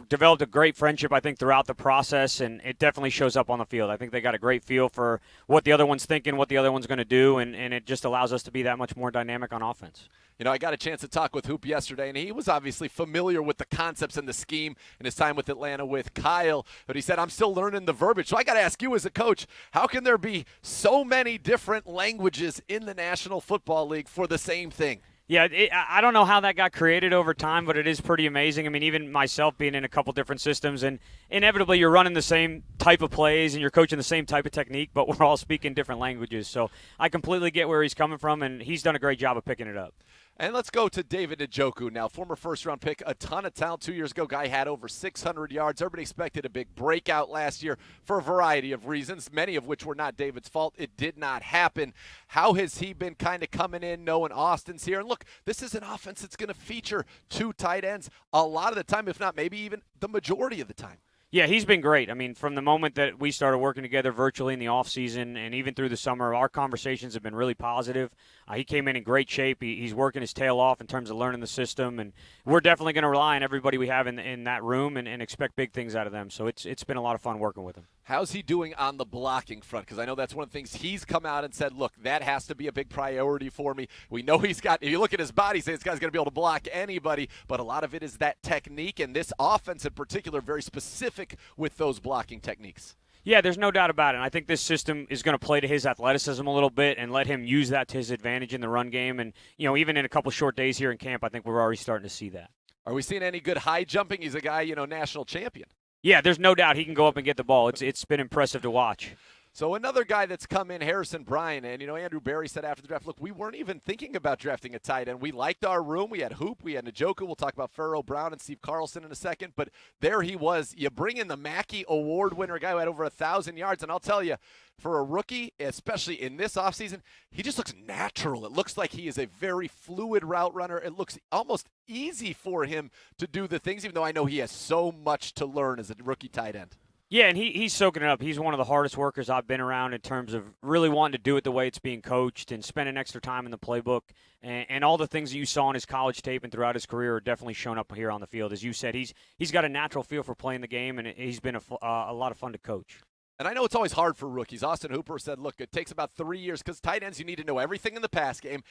developed a great friendship, I think, throughout the process, and it definitely shows up on the field. I think they got a great feel for what the other one's thinking, what the other one's going to do, and it just allows us to be that much more dynamic on offense. You know, I got a chance to talk with Hoop yesterday, and he was obviously familiar with the concepts and the scheme in his time with Atlanta with Kyle, but he said, I'm still learning the verbiage. So I got to ask you as a coach, how can there be so many different languages in the National Football League for the same thing? Yeah, I don't know how that got created over time, but it is pretty amazing. I mean, even myself being in a couple different systems, and inevitably you're running the same type of plays and you're coaching the same type of technique, but we're all speaking different languages. So I completely get where he's coming from, and he's done a great job of picking it up. And let's go to David Njoku now, former first-round pick, a ton of talent 2 years ago. Guy had over 600 yards. Everybody expected a big breakout last year for a variety of reasons, many of which were not David's fault. It did not happen. How has he been kind of coming in, knowing Austin's here? And look, this is an offense that's going to feature 2 tight ends a lot of the time, if not maybe even the majority of the time. Yeah, he's been great. I mean, from the moment that we started working together virtually in the offseason and even through the summer, our conversations have been really positive. He came in great shape. He's working his tail off in terms of learning the system, and we're definitely going to rely on everybody we have in that room and expect big things out of them. So it's been a lot of fun working with him. How's he doing on the blocking front? Because I know that's one of the things he's come out and said, look, that has to be a big priority for me. We know he's got, if you look at his body, say this guy's going to be able to block anybody, but a lot of it is that technique, and this offense in particular, very specific with those blocking techniques. Yeah, there's no doubt about it. And I think this system is going to play to his athleticism a little bit and let him use that to his advantage in the run game. And, even in a couple short days here in camp, I think we're already starting to see that. Are we seeing any good high jumping? He's a guy, national champion. Yeah, there's no doubt he can go up and get the ball. It's been impressive to watch. So another guy that's come in, Harrison Bryant, and Andrew Berry said after the draft, look, we weren't even thinking about drafting a tight end. We liked our room. We had Hoop, we had Njoku. We'll talk about Pharaoh Brown and Steve Carlson in a second, but there he was. You bring in the Mackey Award winner, a guy who had over 1,000 yards, and I'll tell you, for a rookie, especially in this offseason, he just looks natural. It looks like he is a very fluid route runner. It looks almost easy for him to do the things, even though I know he has so much to learn as a rookie tight end. Yeah, and he's soaking it up. He's one of the hardest workers I've been around in terms of really wanting to do it the way it's being coached and spending extra time in the playbook. And all the things that you saw on his college tape and throughout his career are definitely shown up here on the field. As you said, he's got a natural feel for playing the game, and he's been a lot of fun to coach. And I know it's always hard for rookies. Austin Hooper said, look, it takes about 3 years because tight ends, you need to know everything in the pass game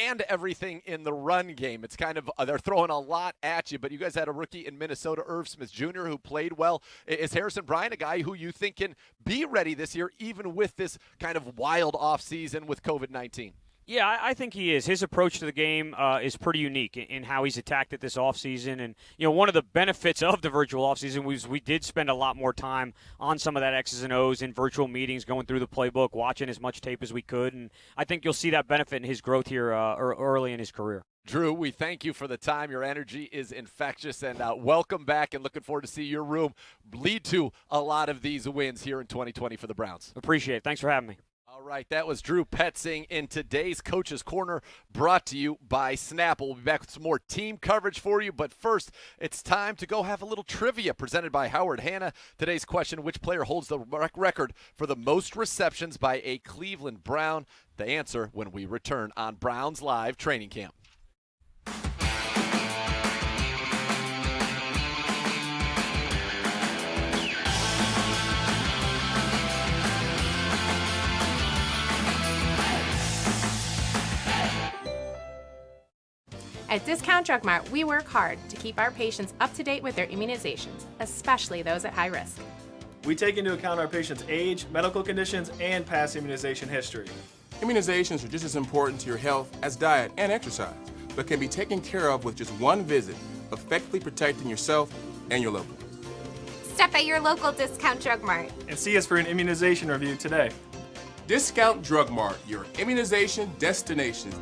and everything in the run game. It's kind of, they're throwing a lot at you, but you guys had a rookie in Minnesota, Irv Smith Jr., who played well. Is Harrison Bryant a guy who you think can be ready this year, even with this kind of wild offseason with COVID-19? Yeah, I think he is. His approach to the game is pretty unique in how he's attacked it this offseason. And, one of the benefits of the virtual offseason was we did spend a lot more time on some of that X's and O's in virtual meetings, going through the playbook, watching as much tape as we could. And I think you'll see that benefit in his growth here early in his career. Drew, we thank you for the time. Your energy is infectious, and welcome back, and looking forward to see your room lead to a lot of these wins here in 2020 for the Browns. Appreciate it. Thanks for having me. All right, that was Drew Petzing in today's Coach's Corner, brought to you by Snapple. We'll be back with some more team coverage for you, but first, it's time to go have a little trivia presented by Howard Hanna. Today's question, which player holds the record for the most receptions by a Cleveland Brown? The answer when we return on Browns Live Training Camp. At Discount Drug Mart, we work hard to keep our patients up to date with their immunizations, especially those at high risk. We take into account our patient's age, medical conditions, and past immunization history. Immunizations are just as important to your health as diet and exercise, but can be taken care of with just one visit, effectively protecting yourself and your loved ones. Stop at your local Discount Drug Mart and see us for an immunization review today. Discount Drug Mart, your immunization destination.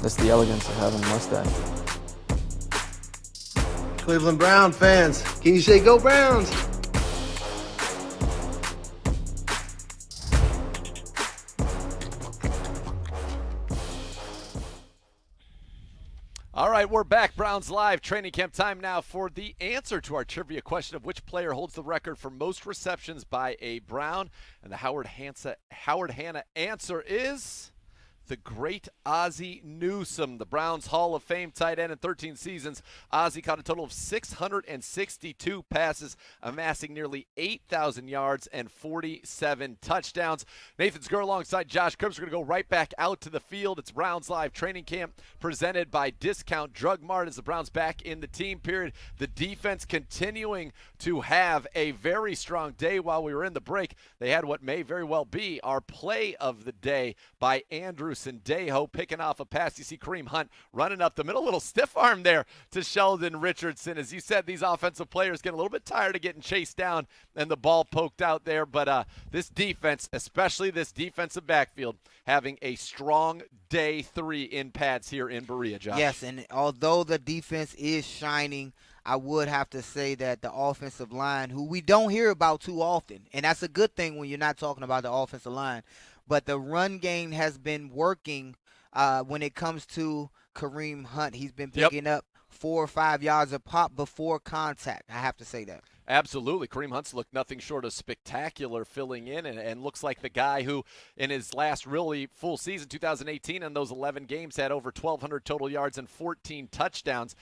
That's the elegance of having a mustache. Cleveland Brown fans, can you say go Browns? All right, we're back. Browns Live. Training camp time now for the answer to our trivia question of which player holds the record for most receptions by a Brown. And the Howard Hanna answer is the great Ozzie Newsome, the Browns Hall of Fame tight end in 13 seasons. Ozzie caught a total of 662 passes, amassing nearly 8,000 yards and 47 touchdowns. Nathan Zgur alongside Josh Cribbs. We're going to go right back out to the field. It's Browns Live training camp presented by Discount Drug Mart as the Browns back in the team period. The defense continuing to have a very strong day. While we were in the break, they had what may very well be our play of the day by Andrew Sendejo, picking off a pass. You see Kareem Hunt running up the middle, a little stiff arm there to Sheldon Richardson. As you said, these offensive players get a little bit tired of getting chased down and the ball poked out there. But this defense, especially this defensive backfield, having a strong day 3 in pads here in Berea, Josh. Yes, and although the defense is shining, I would have to say that the offensive line, who we don't hear about too often, and that's a good thing when you're not talking about the offensive line, but the run game has been working when it comes to Kareem Hunt. He's been picking up 4 or 5 yards a pop before contact. I have to say that. Absolutely. Kareem Hunt's looked nothing short of spectacular filling in and looks like the guy who in his last really full season, 2018, in those 11 games had over 1,200 total yards and 14 touchdowns.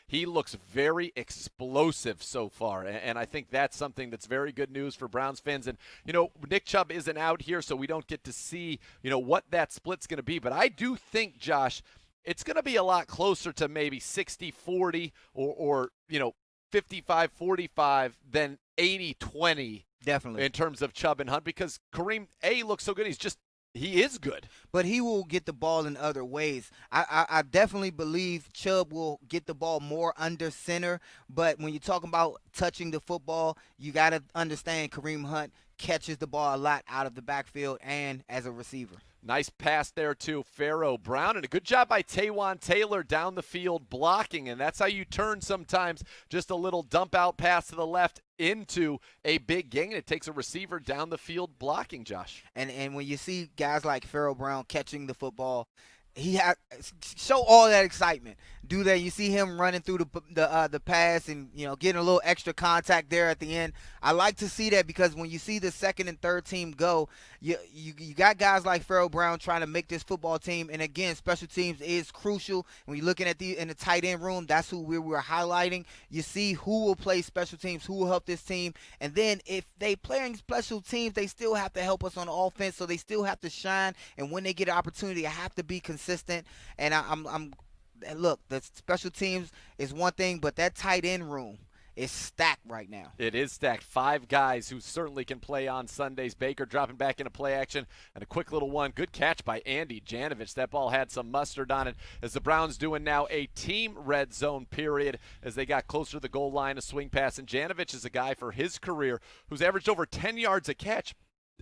He looks very explosive so far, and I think that's something that's very good news for Browns fans. And, Nick Chubb isn't out here, so we don't get to see, what that split's going to be. But I do think, Josh, it's going to be a lot closer to maybe 60-40 or 55-45 than 80-20. Definitely. In terms of Chubb and Hunt, because Kareem, looks so good. He is good. But he will get the ball in other ways. I definitely believe Chubb will get the ball more under center. But when you're talking about touching the football, you got to understand Kareem Hunt catches the ball a lot out of the backfield and as a receiver. Nice pass there to Pharaoh Brown, and a good job by Taywan Taylor down the field blocking, and that's how you turn sometimes just a little dump out pass to the left into a big gain. It takes a receiver down the field blocking, Josh. And when you see guys like Pharaoh Brown catching the football, show all that excitement. Do that. You see him running through the pass and getting a little extra contact there at the end. I like to see that because when you see the second and third team go, you got guys like Pharaoh Brown trying to make this football team. And again, special teams is crucial. When you're looking at in the tight end room, that's who we're highlighting. You see who will play special teams, who will help this team, and then if they playing special teams, they still have to help us on offense. So they still have to shine. And when they get an opportunity, I have to be consistent. And look, the special teams is one thing, but that tight end room is stacked right now. It is stacked. 5 guys who certainly can play on Sundays. Baker dropping back into play action, and a quick little one. Good catch by Andy Janovich. That ball had some mustard on it as the Browns doing now a team red zone period as they got closer to the goal line, a swing pass. And Janovich is a guy for his career who's averaged over 10 yards a catch.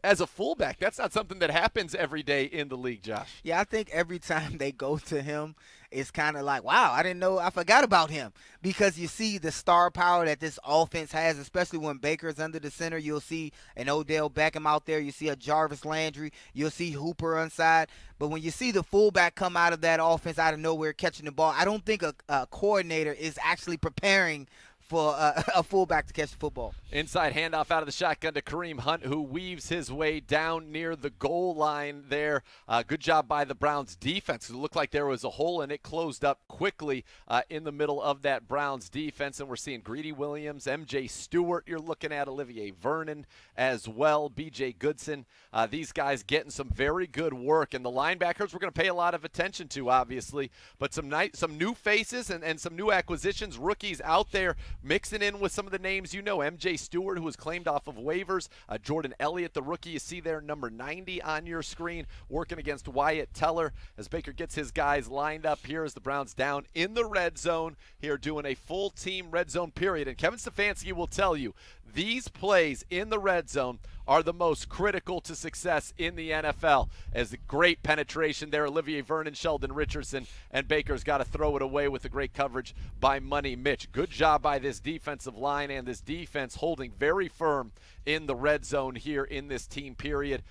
As a fullback, that's not something that happens every day in the league, Josh. Yeah, I think every time they go to him, it's kind of like, wow, I forgot about him. Because you see the star power that this offense has, especially when Baker's under the center. You'll see an Odell Beckham out there. You see a Jarvis Landry. You'll see Hooper inside. But when you see the fullback come out of that offense out of nowhere catching the ball, I don't think a coordinator is actually preparing for a fullback to catch the football. Inside handoff out of the shotgun to Kareem Hunt, who weaves his way down near the goal line there. Good job by the Browns defense. It looked like there was a hole, and it closed up quickly in the middle of that Browns defense. And we're seeing Greedy Williams, M.J. Stewart. You're looking at Olivier Vernon as well, B.J. Goodson. These guys getting some very good work. And the linebackers we're going to pay a lot of attention to, obviously. But some new faces and some new acquisitions, rookies out there, mixing in with some of the names M.J. Stewart, who was claimed off of waivers. Jordan Elliott, the rookie you see there, number 90 on your screen, working against Wyatt Teller as Baker gets his guys lined up here as the Browns down in the red zone here doing a full team red zone period. And Kevin Stefanski will tell you, these plays in the red zone are the most critical to success in the NFL. As a great penetration there, Olivier Vernon, Sheldon Richardson, and Baker's got to throw it away with the great coverage by Money Mitch. Good job by this defensive line and this defense holding very firm in the red zone here in this team period.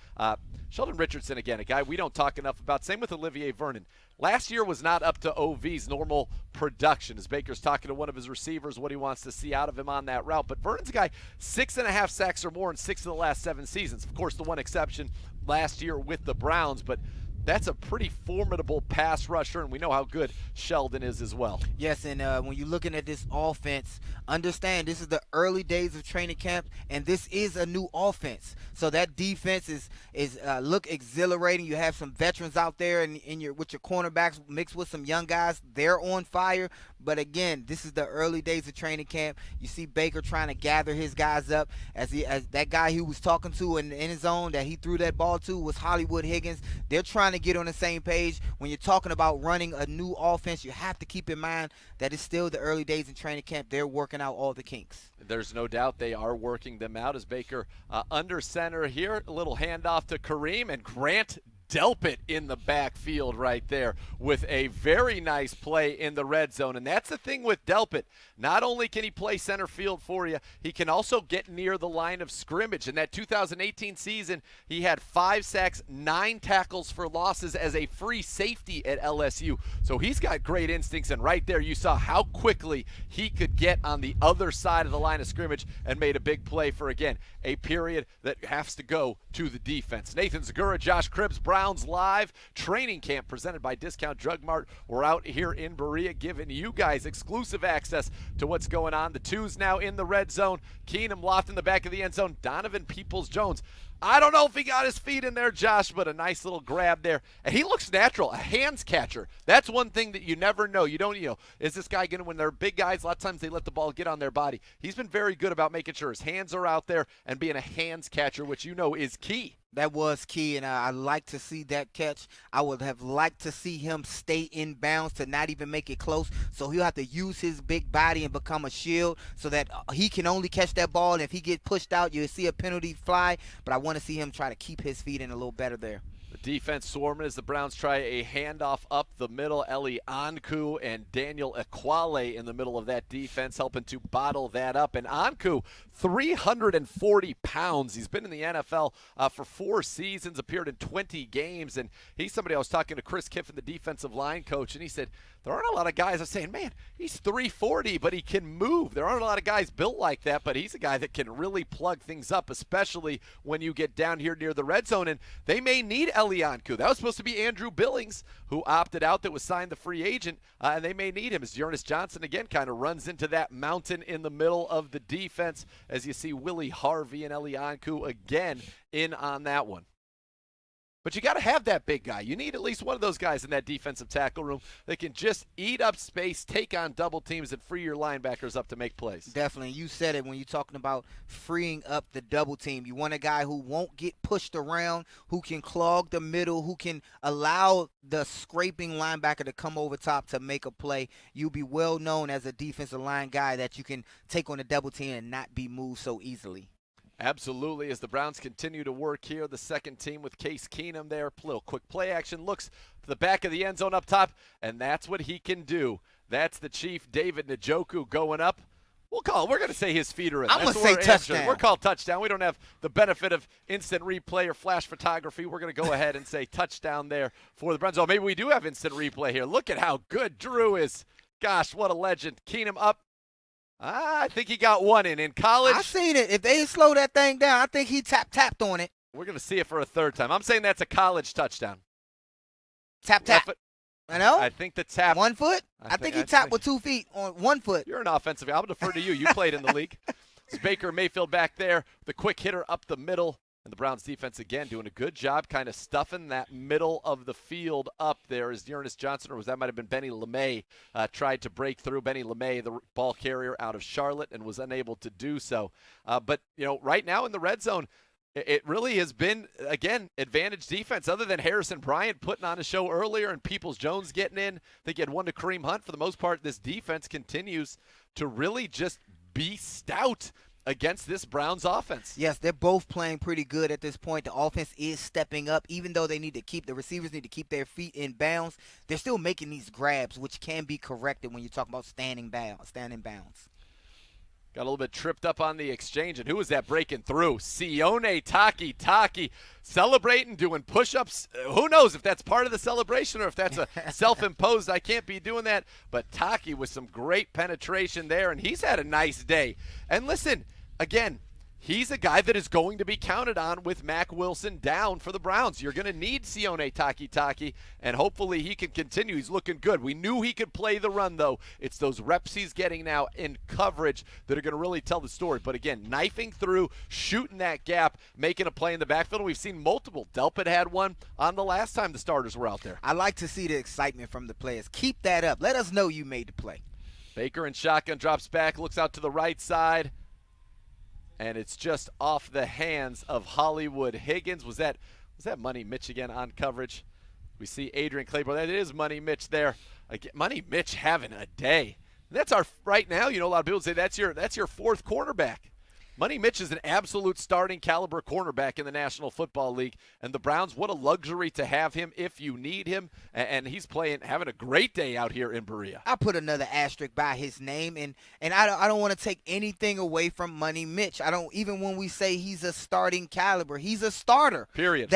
Sheldon Richardson, again, a guy we don't talk enough about. Same with Olivier Vernon. Last year was not up to OV's normal production, as Baker's talking to one of his receivers what he wants to see out of him on that route. But Vernon's a guy, 6.5 sacks or more in 6 of the last 7 seasons. Of course, the one exception last year with the Browns, but that's a pretty formidable pass rusher, and we know how good Sheldon is as well. Yes, and when you're looking at this offense, understand this is the early days of training camp, and this is a new offense. So that defense is look exhilarating. You have some veterans out there with your cornerbacks mixed with some young guys. They're on fire. But again, this is the early days of training camp. You see Baker trying to gather his guys up. As that guy he was talking to in his zone that he threw that ball to was Hollywood Higgins. They're trying to get on the same page. When you're talking about running a new offense, you have to keep in mind that it's still the early days in training camp. They're working out all the kinks. There's no doubt they are working them out as Baker under center here. A little handoff to Kareem, and Grant Delpit in the backfield right there with a very nice play in the red zone. And that's the thing with Delpit. Not only can he play center field for you, he can also get near the line of scrimmage. In that 2018 season, he had 5 sacks, 9 tackles for losses as a free safety at LSU. So he's got great instincts, and right there you saw how quickly he could get on the other side of the line of scrimmage and made a big play for, again, a period that has to go to the defense. Nathan Zagura, Josh Cribbs, Browns Live training camp presented by Discount Drug Mart. We're out here in Berea giving you guys exclusive access to what's going on. The twos now in the red zone. Keenum loft in the back of the end zone. Donovan Peoples-Jones. I don't know if he got his feet in there, Josh, but a nice little grab there. And he looks natural, a hands catcher. That's one thing that you never know. You don't, is this guy going to, when they're big guys, a lot of times they let the ball get on their body. He's been very good about making sure his hands are out there and being a hands catcher, which is key. That was key, and I like to see that catch. I would have liked to see him stay in bounds to not even make it close. So he'll have to use his big body and become a shield so that he can only catch that ball. And if he gets pushed out, you'll see a penalty fly. But I want to see him try to keep his feet in a little better there. The defense swarming as the Browns try a handoff up the middle. Eli Anku and Daniel Equale in the middle of that defense helping to bottle that up. And Anku, 340 pounds. He's been in the NFL for 4 seasons, appeared in 20 games. And he's somebody I was talking to Chris Kiffin, the defensive line coach, and he said, there aren't a lot of guys. I'm saying, man, he's 340, but he can move. There aren't a lot of guys built like that, but he's a guy that can really plug things up, especially when you get down here near the red zone. And they may need Eli Anku. That was supposed to be Andrew Billings, who opted out, that was signed the free agent, and they may need him as Jonas Johnson, again, kind of runs into that mountain in the middle of the defense as you see Willie Harvey and Eli Anku again in on that one. But you got to have that big guy. You need at least one of those guys in that defensive tackle room that can just eat up space, take on double teams, and free your linebackers up to make plays. Definitely. You said it when you're talking about freeing up the double team. You want a guy who won't get pushed around, who can clog the middle, who can allow the scraping linebacker to come over top to make a play. You'll be well known as a defensive line guy that you can take on a double team and not be moved so easily. Absolutely, as the Browns continue to work here, the second team with Case Keenum there. Little quick play action, looks to the back of the end zone up top, and that's what he can do. That's the Chief, David Njoku, going up. We're going to say his feet are in. I'm going to say touchdown. We're called touchdown. We don't have the benefit of instant replay or flash photography. We're going to go ahead and say touchdown there for the Browns. Oh, maybe we do have instant replay here. Look at how good Drew is. Gosh, what a legend. Keenum up. I think he got one in college. I seen it. If they slow that thing down, I think he tapped on it. We're going to see it for a third time. I'm saying that's a college touchdown. Tap. I know. I think the tap. 1 foot? I think he tapped with 2 feet on 1 foot. You're an offensive guy. I'll defer to you. You played in the league. It's Baker Mayfield back there. The quick hitter up the middle. And the Browns defense, again, doing a good job kind of stuffing that middle of the field up there as Jonas Johnson, or that might have been Benny LeMay, tried to break through. Benny LeMay, the ball carrier out of Charlotte, and was unable to do so. But, right now in the red zone, it really has been, again, advantage defense. Other than Harrison Bryant putting on a show earlier and Peoples-Jones getting in, I think he had one to Kareem Hunt. For the most part, this defense continues to really just be stout against this Browns offense. Yes, they're both playing pretty good at this point. The offense is stepping up. Even though the receivers need to keep their feet in bounds, they're still making these grabs, which can be corrected when you're talking about standing bounds. Got a little bit tripped up on the exchange, and who was that breaking through? Sione Taki celebrating, doing push-ups. Who knows if that's part of the celebration or if that's a self-imposed, I can't be doing that. But Taki with some great penetration there, and he's had a nice day. And listen, again, he's a guy that is going to be counted on with Mack Wilson down for the Browns. You're going to need Sione Taki, and hopefully he can continue. He's looking good. We knew he could play the run, though. It's those reps he's getting now in coverage that are going to really tell the story. But again, knifing through, shooting that gap, making a play in the backfield. And we've seen multiple. Delpit had one on the last time the starters were out there. I like to see the excitement from the players. Keep that up. Let us know you made the play. Baker in shotgun, drops back, looks out to the right side. And it's just off the hands of Hollywood Higgins. Was that Money Mitch again on coverage? We see Adrian Claiborne. That is Money Mitch there. Again, Money Mitch having a day. That's our right now. You know, a lot of people say that's your fourth cornerback. Money Mitch is an absolute starting caliber cornerback in the National Football League, and the Browns, what a luxury to have him if you need him, and he's having a great day out here in Berea. I put another asterisk by his name, and I don't want to take anything away from Money Mitch. I don't, even when we say he's a starting caliber, he's a starter. Period.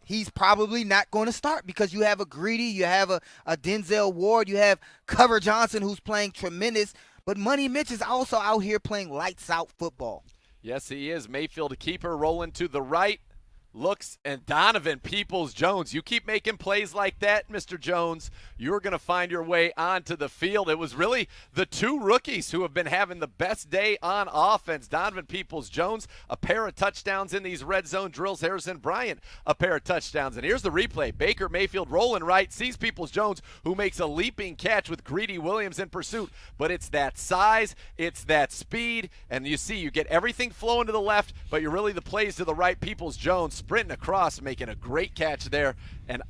He's probably not going to start because you have a Greedy, you have a Denzel Ward, you have Cover Johnson who's playing tremendous. But Money Mitch is also out here playing lights-out football. Yes, he is. Mayfield, a keeper, rolling to the right. Looks, and Donovan Peoples-Jones. You keep making plays like that, Mr. Jones, you're going to find your way onto the field. It was really the two rookies who have been having the best day on offense. Donovan Peoples-Jones, a pair of touchdowns in these red zone drills. Harrison Bryant, a pair of touchdowns. And here's the replay. Baker Mayfield rolling right, sees Peoples-Jones, who makes a leaping catch with Greedy Williams in pursuit. But it's that size, it's that speed, and you see you get everything flowing to the left, but you're really the plays to the right. Peoples-Jones sprinting across, making a great catch there. And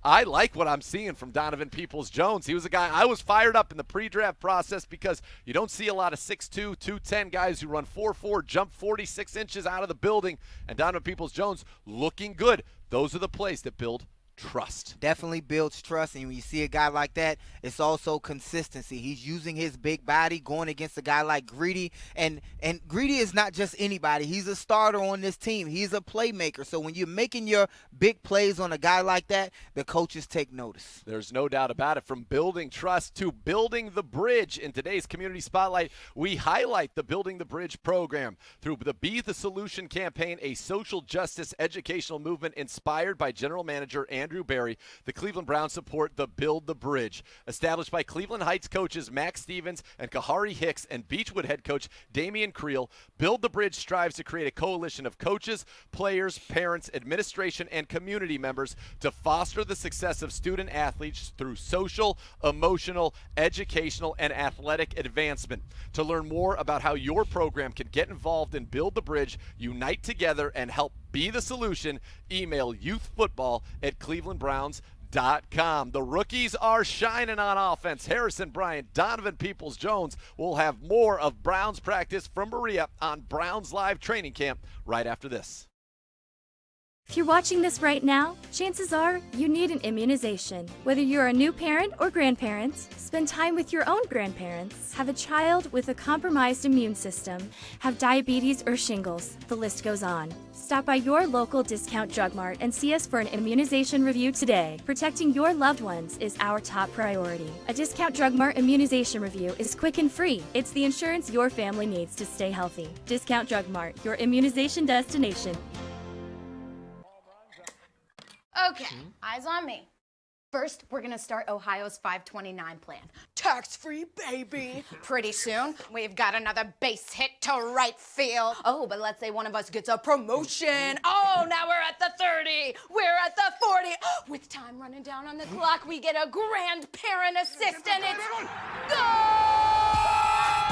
I like what I'm seeing from Donovan Peoples-Jones. He was a guy I was fired up in the pre-draft process because you don't see a lot of 6'2", 210 guys who run 4'4", jump 46 inches out of the building. And Donovan Peoples-Jones looking good. Those are the plays that build trust. Definitely builds trust, and when you see a guy like that, it's also consistency. He's using his big body going against a guy like Greedy, and Greedy is not just anybody. He's a starter on this team. He's a playmaker. So when you're making your big plays on a guy like that, the coaches take notice. There's no doubt about it. From building trust to building the bridge, in today's Community Spotlight, we highlight the Building the Bridge program through the Be the Solution campaign, a social justice educational movement inspired by General Manager Andrew Berry. The Cleveland Browns support the Build the Bridge. Established by Cleveland Heights coaches Max Stevens and Kahari Hicks and Beechwood head coach Damian Creel, Build the Bridge strives to create a coalition of coaches, players, parents, administration, and community members to foster the success of student athletes through social, emotional, educational, and athletic advancement. To learn more about how your program can get involved in Build the Bridge, unite together, and help be the solution, email youthfootball@clevelandbrowns.com. The rookies are shining on offense. Harrison Bryant, Donovan Peoples-Jones will have more of Browns practice from Berea on Browns Live Training Camp right after this. If you're watching this right now, chances are you need an immunization. Whether you're a new parent or grandparent, spend time with your own grandparents, have a child with a compromised immune system, have diabetes or shingles, the list goes on. Stop by your local Discount Drug Mart and see us for an immunization review today. Protecting your loved ones is our top priority. A Discount Drug Mart immunization review is quick and free. It's the insurance your family needs to stay healthy. Discount Drug Mart, your immunization destination. Okay, eyes on me. First, we're gonna start Ohio's 529 plan. Tax-free, baby. Pretty soon, we've got another base hit to right field. Oh, but let's say one of us gets a promotion. Oh, now we're at the 30. We're at the 40. With time running down on the clock, we get a grandparent assist, and it's go!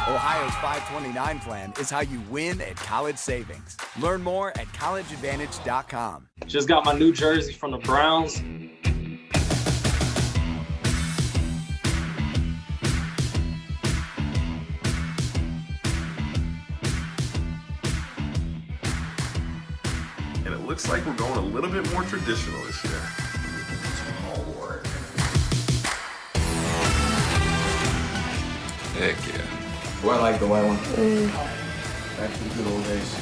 Ohio's 529 plan is how you win at college savings. Learn more at collegeadvantage.com. Just got my new jersey from the Browns. it looks like we're going a little bit more traditional this year. Small work. Heck yeah. Boy, I like the white one. Back to the good old days.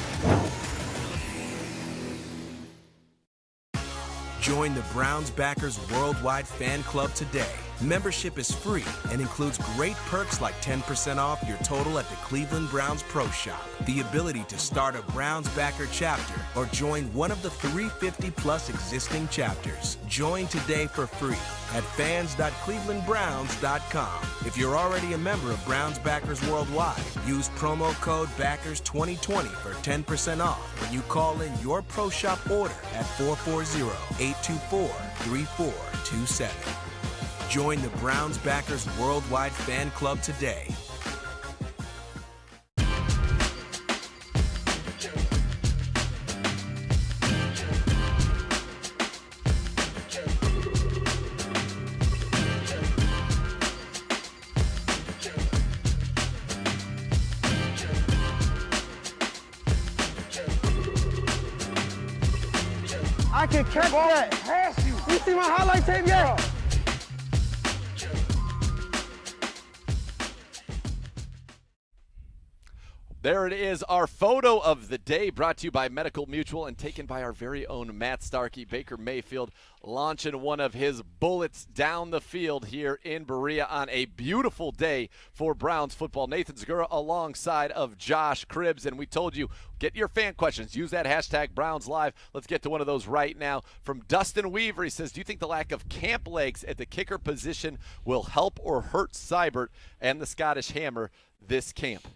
Join the Browns Backers Worldwide Fan Club today. Membership is free and includes great perks like 10% off your total at the Cleveland Browns Pro Shop, the ability to start a Browns Backer chapter, or join one of the 350-plus existing chapters. Join today for free at fans.clevelandbrowns.com. If you're already a member of Browns Backers Worldwide, use promo code BACKERS2020 for 10% off when you call in your Pro Shop order at 440-824-3427. Join the Browns Backers Worldwide Fan Club today. I can catch that. Pass you. You see my highlight tape yet? There it is, our photo of the day, brought to you by Medical Mutual and taken by our very own Matt Starkey. Baker Mayfield launching one of his bullets down the field here in Berea on a beautiful day for Browns football. Nathan Zagura alongside of Josh Cribbs, and we told you, get your fan questions. Use that hashtag Browns Live. Let's get to one of those right now. From Dustin Weaver, he says, do you think the lack of camp legs at the kicker position will help or hurt Seibert and the Scottish Hammer this camp?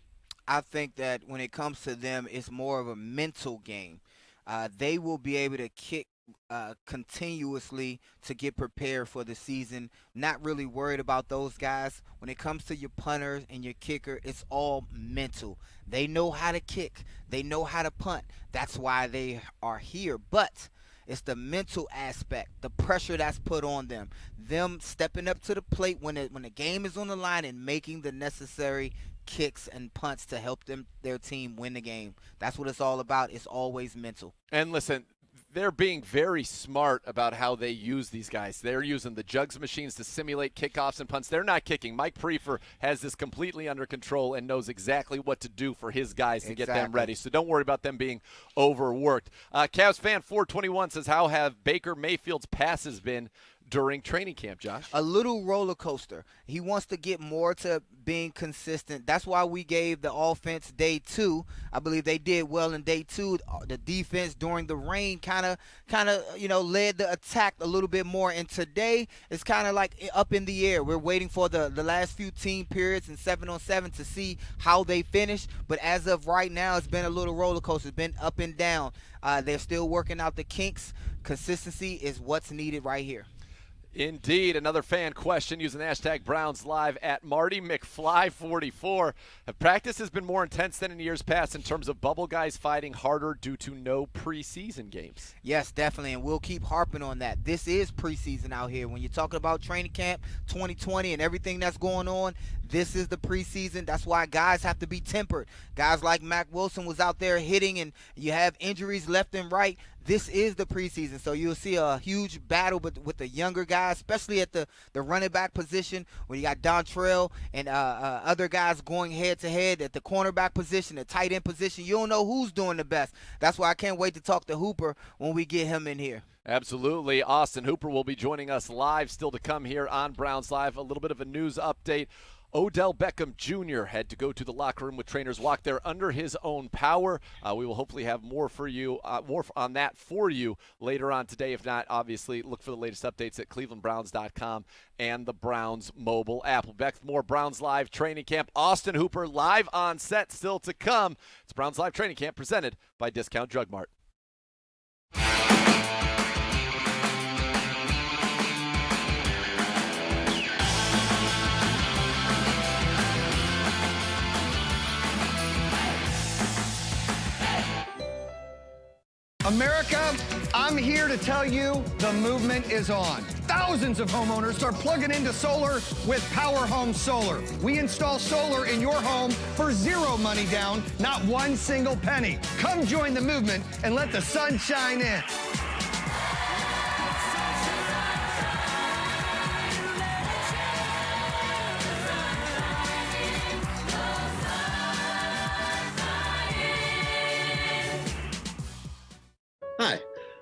I think that when it comes to them, it's more of a mental game. They will be able to kick continuously to get prepared for the season. Not really worried about those guys. When it comes to your punters and your kicker, it's all mental. They know how to kick. They know how to punt. That's why they are here. But it's the mental aspect, the pressure that's put on them. Them stepping up to the plate when the game is on the line and making the necessary kicks and punts to help their team win the game. That's what it's all about. It's always mental. And listen, they're being very smart about how they use these guys. They're using the jugs machines to simulate kickoffs and punts. They're not kicking. Mike Prefer has this completely under control and knows exactly what to do for his guys to get them ready. So don't worry about them being overworked. Cavs fan 421 says, how have Baker Mayfield's passes been during training camp, Josh? A little roller coaster. He wants to get more to being consistent. That's why we gave the offense day 2. I believe they did well in day 2. The defense during the rain kind of led the attack a little bit more. And today it's kind of like up in the air. We're waiting for the last few team periods and 7-on-7 to see how they finish. But as of right now, it's been a little roller coaster. It's been up and down. They're still working out the kinks. Consistency is what's needed right here. Indeed. Another fan question using the hashtag Browns Live at Marty McFly44. Practice has been more intense than in years past in terms of bubble guys fighting harder due to no preseason games. Yes, definitely, and we'll keep harping on that. This is preseason out here. When you're talking about training camp 2020 and everything that's going on, this is the preseason. That's why guys have to be tempered. Guys like Mac Wilson was out there hitting, and you have injuries left and right. This is the preseason, so you'll see a huge battle with the younger guys, especially at the running back position, where you got Dontrell and other guys going head-to-head at the cornerback position, the tight end position. You don't know who's doing the best. That's why I can't wait to talk to Hooper when we get him in here. Absolutely. Austin Hooper will be joining us live, still to come here on Browns Live. A little bit of a news update. Odell Beckham Jr. had to go to the locker room with trainers, walk there under his own power. We will hopefully have more for you, more on that for you later on today. If not, obviously, look for the latest updates at clevelandbrowns.com and the Browns mobile app. We'll be back with more Browns Live Training Camp. Austin Hooper live on set still to come. It's Browns Live Training Camp presented by Discount Drug Mart. America, I'm here to tell you the movement is on. Thousands of homeowners are plugging into solar with Power Home Solar. We install solar in your home for zero money down, not one single penny. Come join the movement and let the sun shine in. Hi,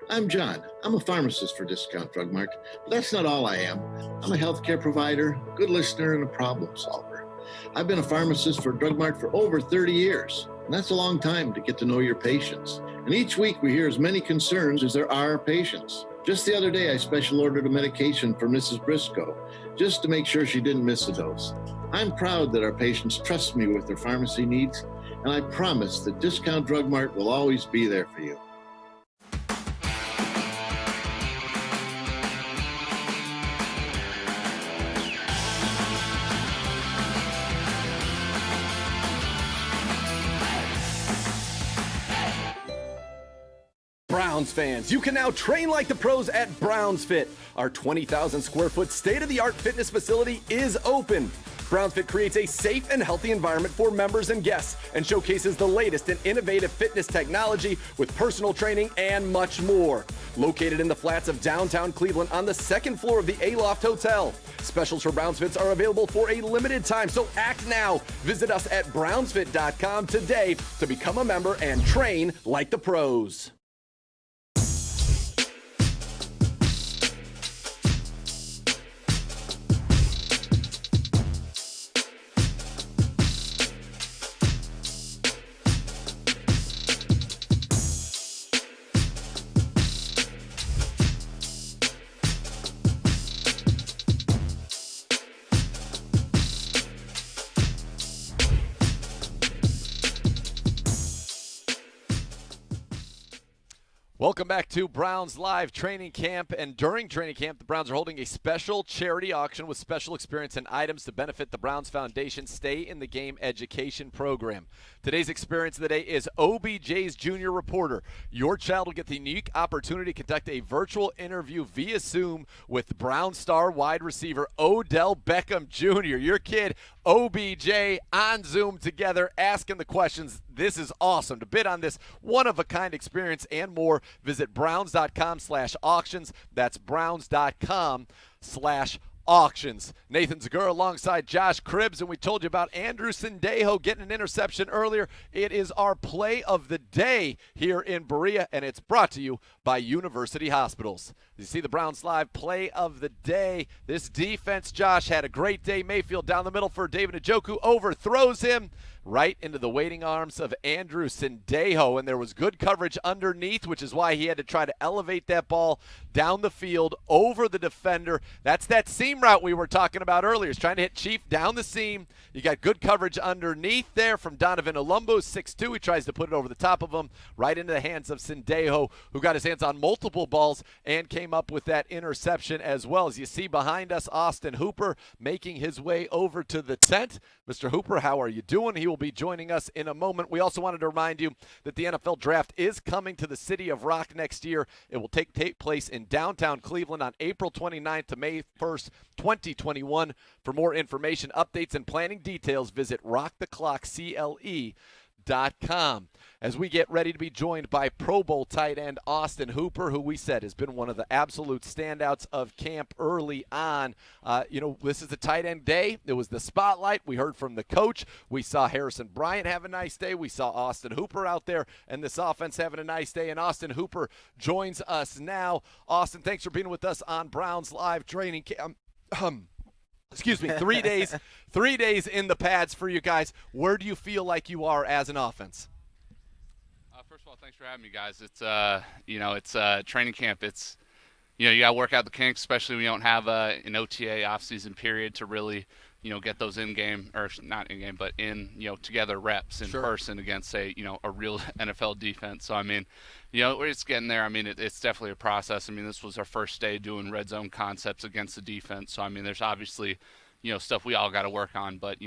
I'm John. I'm a pharmacist for Discount Drug Mart, but that's not all I am. I'm a healthcare provider, good listener, and a problem solver. I've been a pharmacist for Drug Mart for over 30 years, and that's a long time to get to know your patients. And each week we hear as many concerns as there are patients. Just the other day, I special ordered a medication for Mrs. Briscoe, just to make sure she didn't miss a dose. I'm proud that our patients trust me with their pharmacy needs, and I promise that Discount Drug Mart will always be there for you. Browns fans, you can now train like the pros at Browns Fit. Our 20,000 square foot state-of-the-art fitness facility is open. Browns Fit creates a safe and healthy environment for members and guests and showcases the latest in innovative fitness technology with personal training and much more. Located in the flats of downtown Cleveland on the second floor of the Aloft Hotel. Specials for Browns Fits are available for a limited time, so act now. Visit us at brownsfit.com today to become a member and train like the pros. Welcome back to Browns Live Training Camp, and during training camp, the Browns are holding a special charity auction with special experience and items to benefit the Browns Foundation Stay in the Game education program. Today's experience of the day is OBJ's Junior Reporter. Your child will get the unique opportunity to conduct a virtual interview via Zoom with Brown star wide receiver Odell Beckham Jr. Your kid, OBJ, on Zoom together, asking the questions. This is awesome. To bid on this one-of-a-kind experience and more, visit browns.com/auctions. That's browns.com/auctions. Nathan Zagura alongside Josh Cribbs, and we told you about Andrew Sendejo getting an interception earlier. It is our play of the day here in Berea, and it's brought to you by University Hospitals. You see the Browns Live play of the day. This defense, Josh, had a great day. Mayfield down the middle for David Njoku, overthrows him right into the waiting arms of Andrew Sendejo, and there was good coverage underneath, which is why he had to try to elevate that ball down the field over the defender. That's that seam route we were talking about earlier. He's trying to hit Chief down the seam. You got good coverage underneath there from Donovan Olumbo, 6'2". He tries to put it over the top of him, right into the hands of Sendejo, who got his hands on multiple balls and came up with that interception as well. As you see behind us, Austin Hooper making his way over to the tent. Mr. Hooper, how are you doing? He will be joining us in a moment. We also wanted to remind you that the NFL Draft is coming to the city of Rock next year. It will take place in downtown Cleveland on April 29th to May 1st, 2021. For more information, updates, and planning details, visit rocktheclockcle.com. As we get ready to be joined by Pro Bowl tight end Austin Hooper, who we said has been one of the absolute standouts of camp early on. This is the tight end day. It was the spotlight. We heard from the coach. We saw Harrison Bryant have a nice day. We saw Austin Hooper out there, and this offense having a nice day. And Austin Hooper joins us now. Austin, thanks for being with us on Browns Live Training Camp. Excuse me, 3 days, 3 days in the pads for you guys. Where do you feel like you are as an offense? First of all, thanks for having me, guys. It's training camp. It's you got to work out the kinks, especially when you don't have an OTA off-season period to really get those in-game, or not in-game, but together reps in person against a real NFL defense. So we're just getting there. It's definitely a process. This was our first day doing red zone concepts against the defense. So there's obviously stuff we all got to work on, but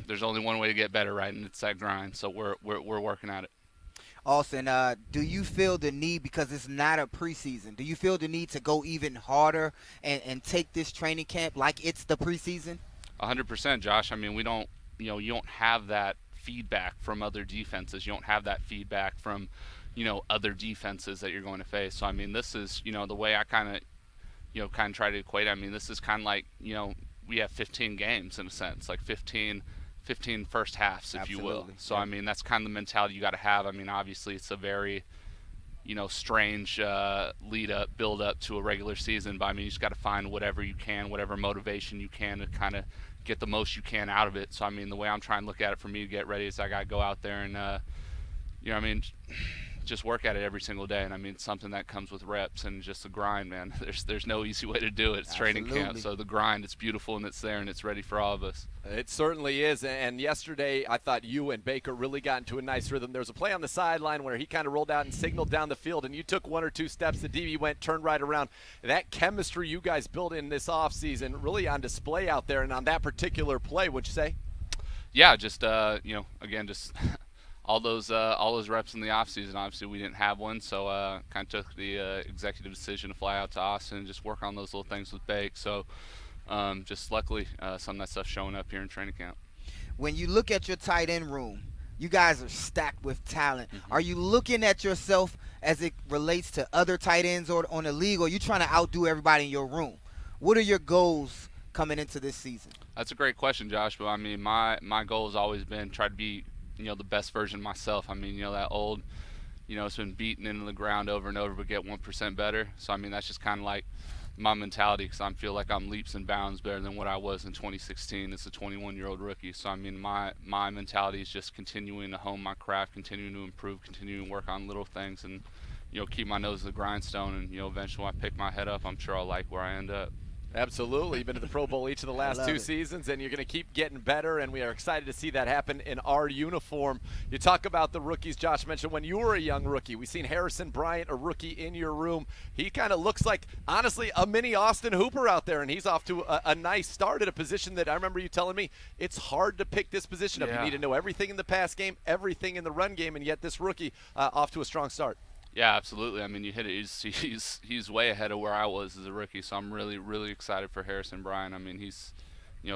there's only one way to get better, right? And it's that grind. So we're working at it. Austin, do you feel the need, because it's not a preseason, do you feel the need to go even harder and take this training camp like it's the preseason? 100%, Josh. I mean, we don't, you don't have that feedback from other defenses. You don't have that feedback from, other defenses that you're going to face. So, I mean, this is, the way I kind of try to equate it. I mean, this is kind of like, we have 15 games in a sense, like 15 first halves, if you will. So, I mean, that's kind of the mentality you got to have. I mean, obviously, it's a very, strange build up to a regular season. But I mean, you just got to find whatever you can, whatever motivation you can to kind of get the most you can out of it. So, I mean, the way I'm trying to look at it for me to get ready is I got to go out there and, just work at it every single day. And I mean, something that comes with reps and just the grind, man. There's no easy way to do it. It's training camp. So the grind, it's beautiful and it's there and it's ready for all of us. It certainly is. And yesterday, I thought you and Baker really got into a nice rhythm. There was a play on the sideline where he kind of rolled out and signaled down the field, and you took 1 or 2 steps. The DB went, turned right around. That chemistry you guys built in this offseason really on display out there. And on that particular play, would you say? Yeah, just, again, just – all those reps in the offseason. Obviously, we didn't have one, so kind of took the executive decision to fly out to Austin and just work on those little things with Bake. So just luckily, some of that stuff's showing up here in training camp. When you look at your tight end room, you guys are stacked with talent. Are you looking at yourself as it relates to other tight ends or on the league, or are you trying to outdo everybody in your room? What are your goals coming into this season? That's a great question, Josh. But I mean, my goal has always been try to be the best version of myself. I mean, that old, it's been beaten into the ground over and over, but get 1% better. So, I mean, that's just kind of like my mentality, because I feel like I'm leaps and bounds better than what I was in 2016 as a 21-year-old rookie. So, I mean, my mentality is just continuing to hone my craft, continuing to improve, continuing to work on little things, and, keep my nose to the grindstone. And, eventually when I pick my head up, I'm sure I'll like where I end up. Absolutely. You've been to the Pro Bowl each of the last 2 seasons, and you're going to keep getting better, and we are excited to see that happen in our uniform. You talk about the rookies. Josh mentioned when you were a young rookie. We've seen Harrison Bryant, a rookie, in your room. He kind of looks like, honestly, a mini Austin Hooper out there, and he's off to a nice start at a position that I remember you telling me it's hard to pick this position up. You need to know everything in the pass game, everything in the run game, and yet this rookie off to a strong start. Yeah, absolutely. I mean, you hit it. He's way ahead of where I was as a rookie, so I'm really, really excited for Harrison Bryant. I mean, he's,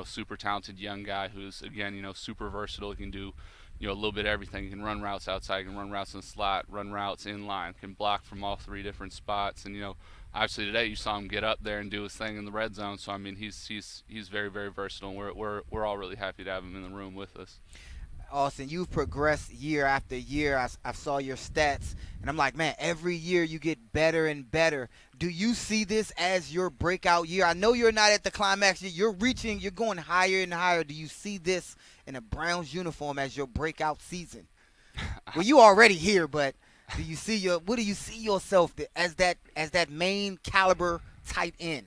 super talented young guy who's, again, super versatile. He can do, a little bit of everything. He can run routes outside, he can run routes in the slot, run routes in line, can block from all 3 different spots. And, obviously today you saw him get up there and do his thing in the red zone. So, I mean, he's very, very versatile, and we're all really happy to have him in the room with us. Austin, you've progressed year after year. I saw your stats, and I'm like, man, every year you get better and better. Do you see this as your breakout year? I know you're not at the climax. You're going higher and higher. Do you see this in a Browns uniform as your breakout season? Well, you already here, but what do you see yourself as that main caliber tight end?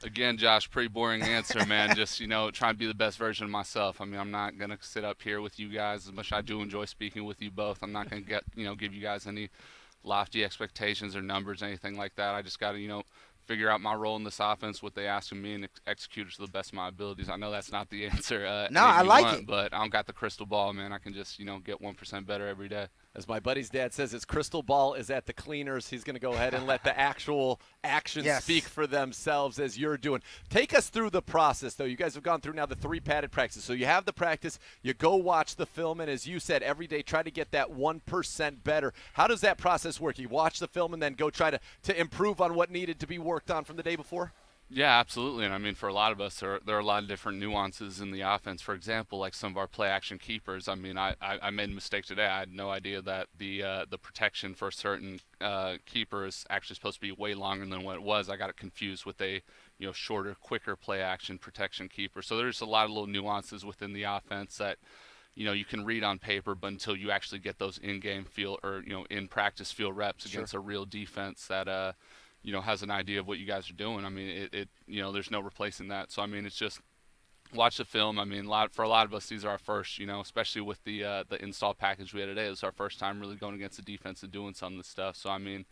Again, Josh, pretty boring answer, man. Just, trying to be the best version of myself. I mean, I'm not going to sit up here with you guys. As much as I do enjoy speaking with you both, I'm not going to give you guys any lofty expectations or numbers, anything like that. I just got to, figure out my role in this offense, what they ask of me, and execute it to the best of my abilities. I know that's not the answer. No, I like it. But I don't got the crystal ball, man. I can just, get 1% better every day. As my buddy's dad says, his crystal ball is at the cleaners. He's going to go ahead and let the actual actions speak for themselves as you're doing. Take us through the process, though. You guys have gone through now the 3 padded practices. So you have the practice, you go watch the film, and as you said, every day try to get that 1% better. How does that process work? You watch the film and then go try to improve on what needed to be worked on from the day before? Yeah, absolutely. And I mean, for a lot of us, there are a lot of different nuances in the offense. For example, like some of our play action keepers. I mean, I made a mistake today. I had no idea that the protection for a certain keeper is actually supposed to be way longer than what it was. I got it confused with a shorter, quicker play action protection keeper. So there's a lot of little nuances within the offense that you can read on paper, but until you actually get those in-game feel or in practice field reps against a real defense that has an idea of what you guys are doing. I mean, there's no replacing that. So, I mean, it's just watch the film. I mean, for a lot of us, these are our first, especially with the install package we had today. It was our first time really going against the defense and doing some of this stuff. So, I mean,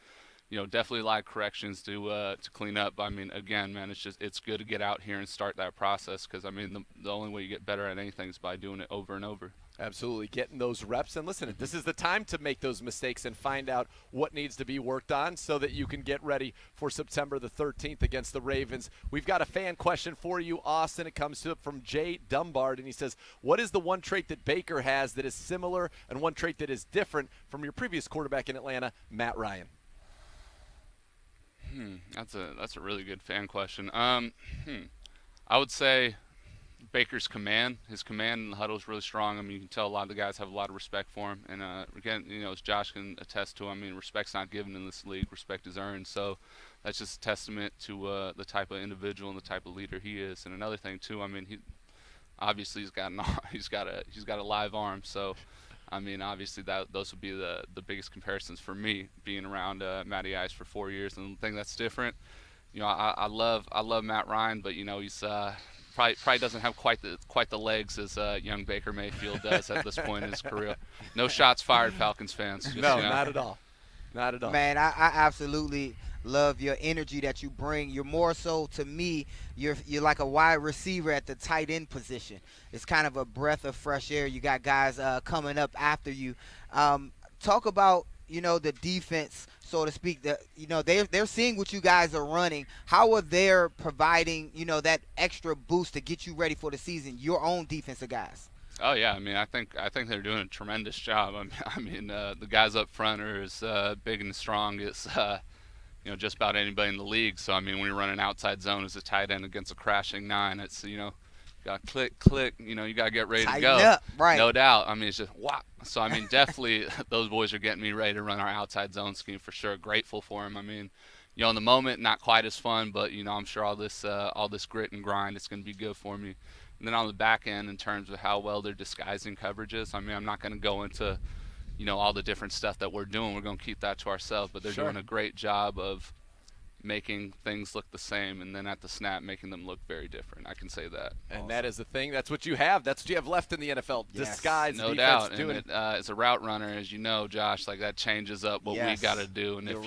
definitely a lot of corrections to clean up. I mean, again, man, it's good to get out here and start that process because, I mean, the only way you get better at anything is by doing it over and over. Absolutely, getting those reps. And listen, this is the time to make those mistakes and find out what needs to be worked on so that you can get ready for September the 13th against the Ravens. We've got a fan question for you, Austin. It comes from Jay Dumbard, and he says, what is the one trait that Baker has that is similar and one trait that is different from your previous quarterback in Atlanta, Matt Ryan? That's a really good fan question. I would say Baker's command. His command in the huddle is really strong. I mean, you can tell a lot of the guys have a lot of respect for him. And again, as Josh can attest to, I mean, respect's not given in this league. Respect is earned. So that's just a testament to the type of individual and the type of leader he is. And another thing too, I mean, he's got a live arm. So I mean, obviously those would be the biggest comparisons for me, being around Matty Ice for 4 years. And the thing that's different, I love Matt Ryan, but he's probably doesn't have quite the legs as young Baker Mayfield does at this point in his career. No shots fired, Falcons fans. Just, no, not at all. Not at all. Man, I absolutely love your energy that you bring. You're more so, to me, you're like a wide receiver at the tight end position. It's kind of a breath of fresh air. You got guys coming up after you. Talk about the defense, so to speak. They're seeing what you guys are running. How are they providing that extra boost to get you ready for the season? Your own defensive guys. Oh yeah, I mean, I think they're doing a tremendous job. I mean, the guys up front are as big and strong as just about anybody in the league. So I mean, when you run an outside zone as a tight end against a crashing 9, it's got click, you got to get ready to go. Up, right. No doubt. I mean, it's just wow. So I mean, definitely those boys are getting me ready to run our outside zone scheme for sure. Grateful for them. I mean, in the moment, not quite as fun, but I'm sure all this grit and grind, it's going to be good for me. And then on the back end, in terms of how well they're disguising coverages, I mean, I'm not going to go into, all the different stuff that we're doing. We're going to keep that to ourselves. But they're doing a great job of making things look the same, and then at the snap, making them look very different. I can say that. And that is the thing. That's what you have. That's what you have left in the NFL. Yes. Disguise. No doubt. And as a route runner, as you know, Josh, like that changes up what we got to do. And if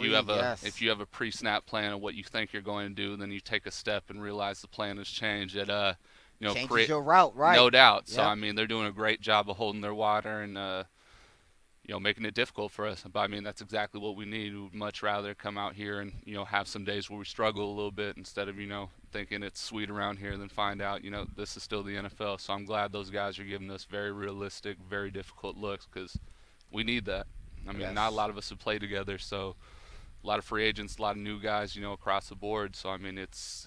you have a pre-snap plan of what you think you're going to do, then you take a step and realize the plan has changed. It changes your route, right? No doubt. So I mean, they're doing a great job of holding their water and making it difficult for us. But I mean, that's exactly what we need. We'd much rather come out here and have some days where we struggle a little bit instead of thinking it's sweet around here, and then find out this is still the NFL. So I'm glad those guys are giving us very realistic, very difficult looks, because we need that. I mean, not a lot of us have played together, so a lot of free agents, a lot of new guys, across the board. So I mean, it's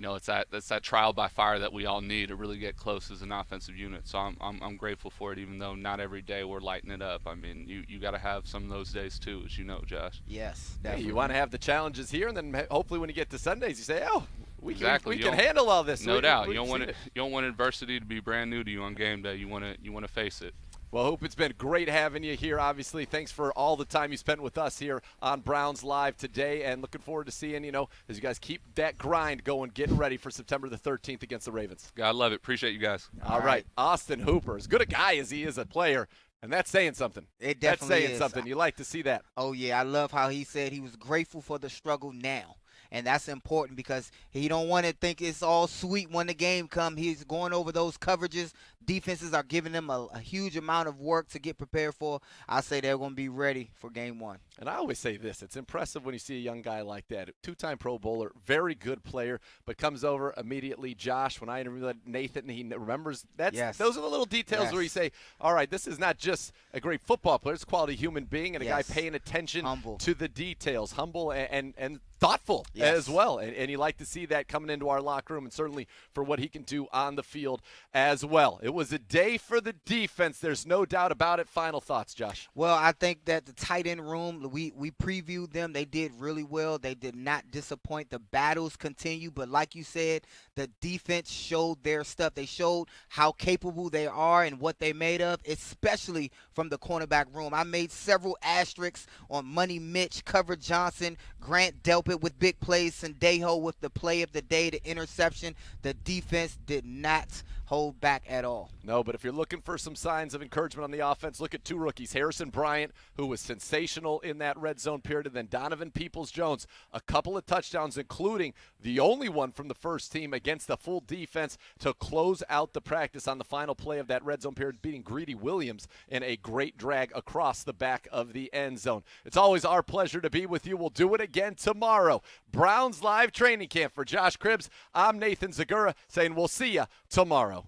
it's that trial by fire that we all need to really get close as an offensive unit. So I'm grateful for it, even though not every day we're lighting it up. I mean, you got to have some of those days too, as you know, Josh. Yes, definitely. You want to have the challenges here, and then hopefully when you get to Sundays, you say, "Oh, we exactly. can handle all this." No doubt. You don't want adversity to be brand new to you on game day. You want to face it. Well, Hoop, it's been great having you here, obviously. Thanks for all the time you spent with us here on Browns Live today, and looking forward to seeing, as you guys keep that grind going, getting ready for September the 13th against the Ravens. God love it. Appreciate you guys. All right. Austin Hooper, as good a guy as he is a player, and that's saying something. It definitely That's saying is. something. You like to see that. Oh, yeah. I love how he said he was grateful for the struggle now. And that's important because he don't want to think it's all sweet when the game comes. He's going over those coverages. Defenses are giving them a huge amount of work to get prepared for. I say they're going to be ready for game one. And I always say this. It's impressive when you see a young guy like that. Two-time Pro Bowler, very good player, but comes over immediately. Josh, when I interviewed Nathan, he remembers that. Yes. Those are the little details where you say, all right, this is not just a great football player. It's a quality human being and a guy paying attention to the details. Humble and thoughtful as well. And you like to see that coming into our locker room, and certainly for what he can do on the field as well. It was a day for the defense. There's no doubt about it. Final thoughts, Josh. Well, I think that the tight end room, we previewed them. They did really well. They did not disappoint. The battles continue. But like you said, the defense showed their stuff. They showed how capable they are and what they made of, especially from the cornerback room. I made several asterisks on Money Mitch, Cover Johnson, Grant Delpit with big plays. plays Sendejo with the play of the day, the interception. The defense did not hold back at all. No, but if you're looking for some signs of encouragement on the offense, look at two rookies. Harrison Bryant, who was sensational in that red zone period, and then Donovan Peoples-Jones, a couple of touchdowns, including the only one from the first team against the full defense to close out the practice on the final play of that red zone period, beating Greedy Williams in a great drag across the back of the end zone. It's always our pleasure to be with you. We'll do it again tomorrow. Browns Live Training Camp. For Josh Cribbs, I'm Nathan Zagura saying we'll see you tomorrow.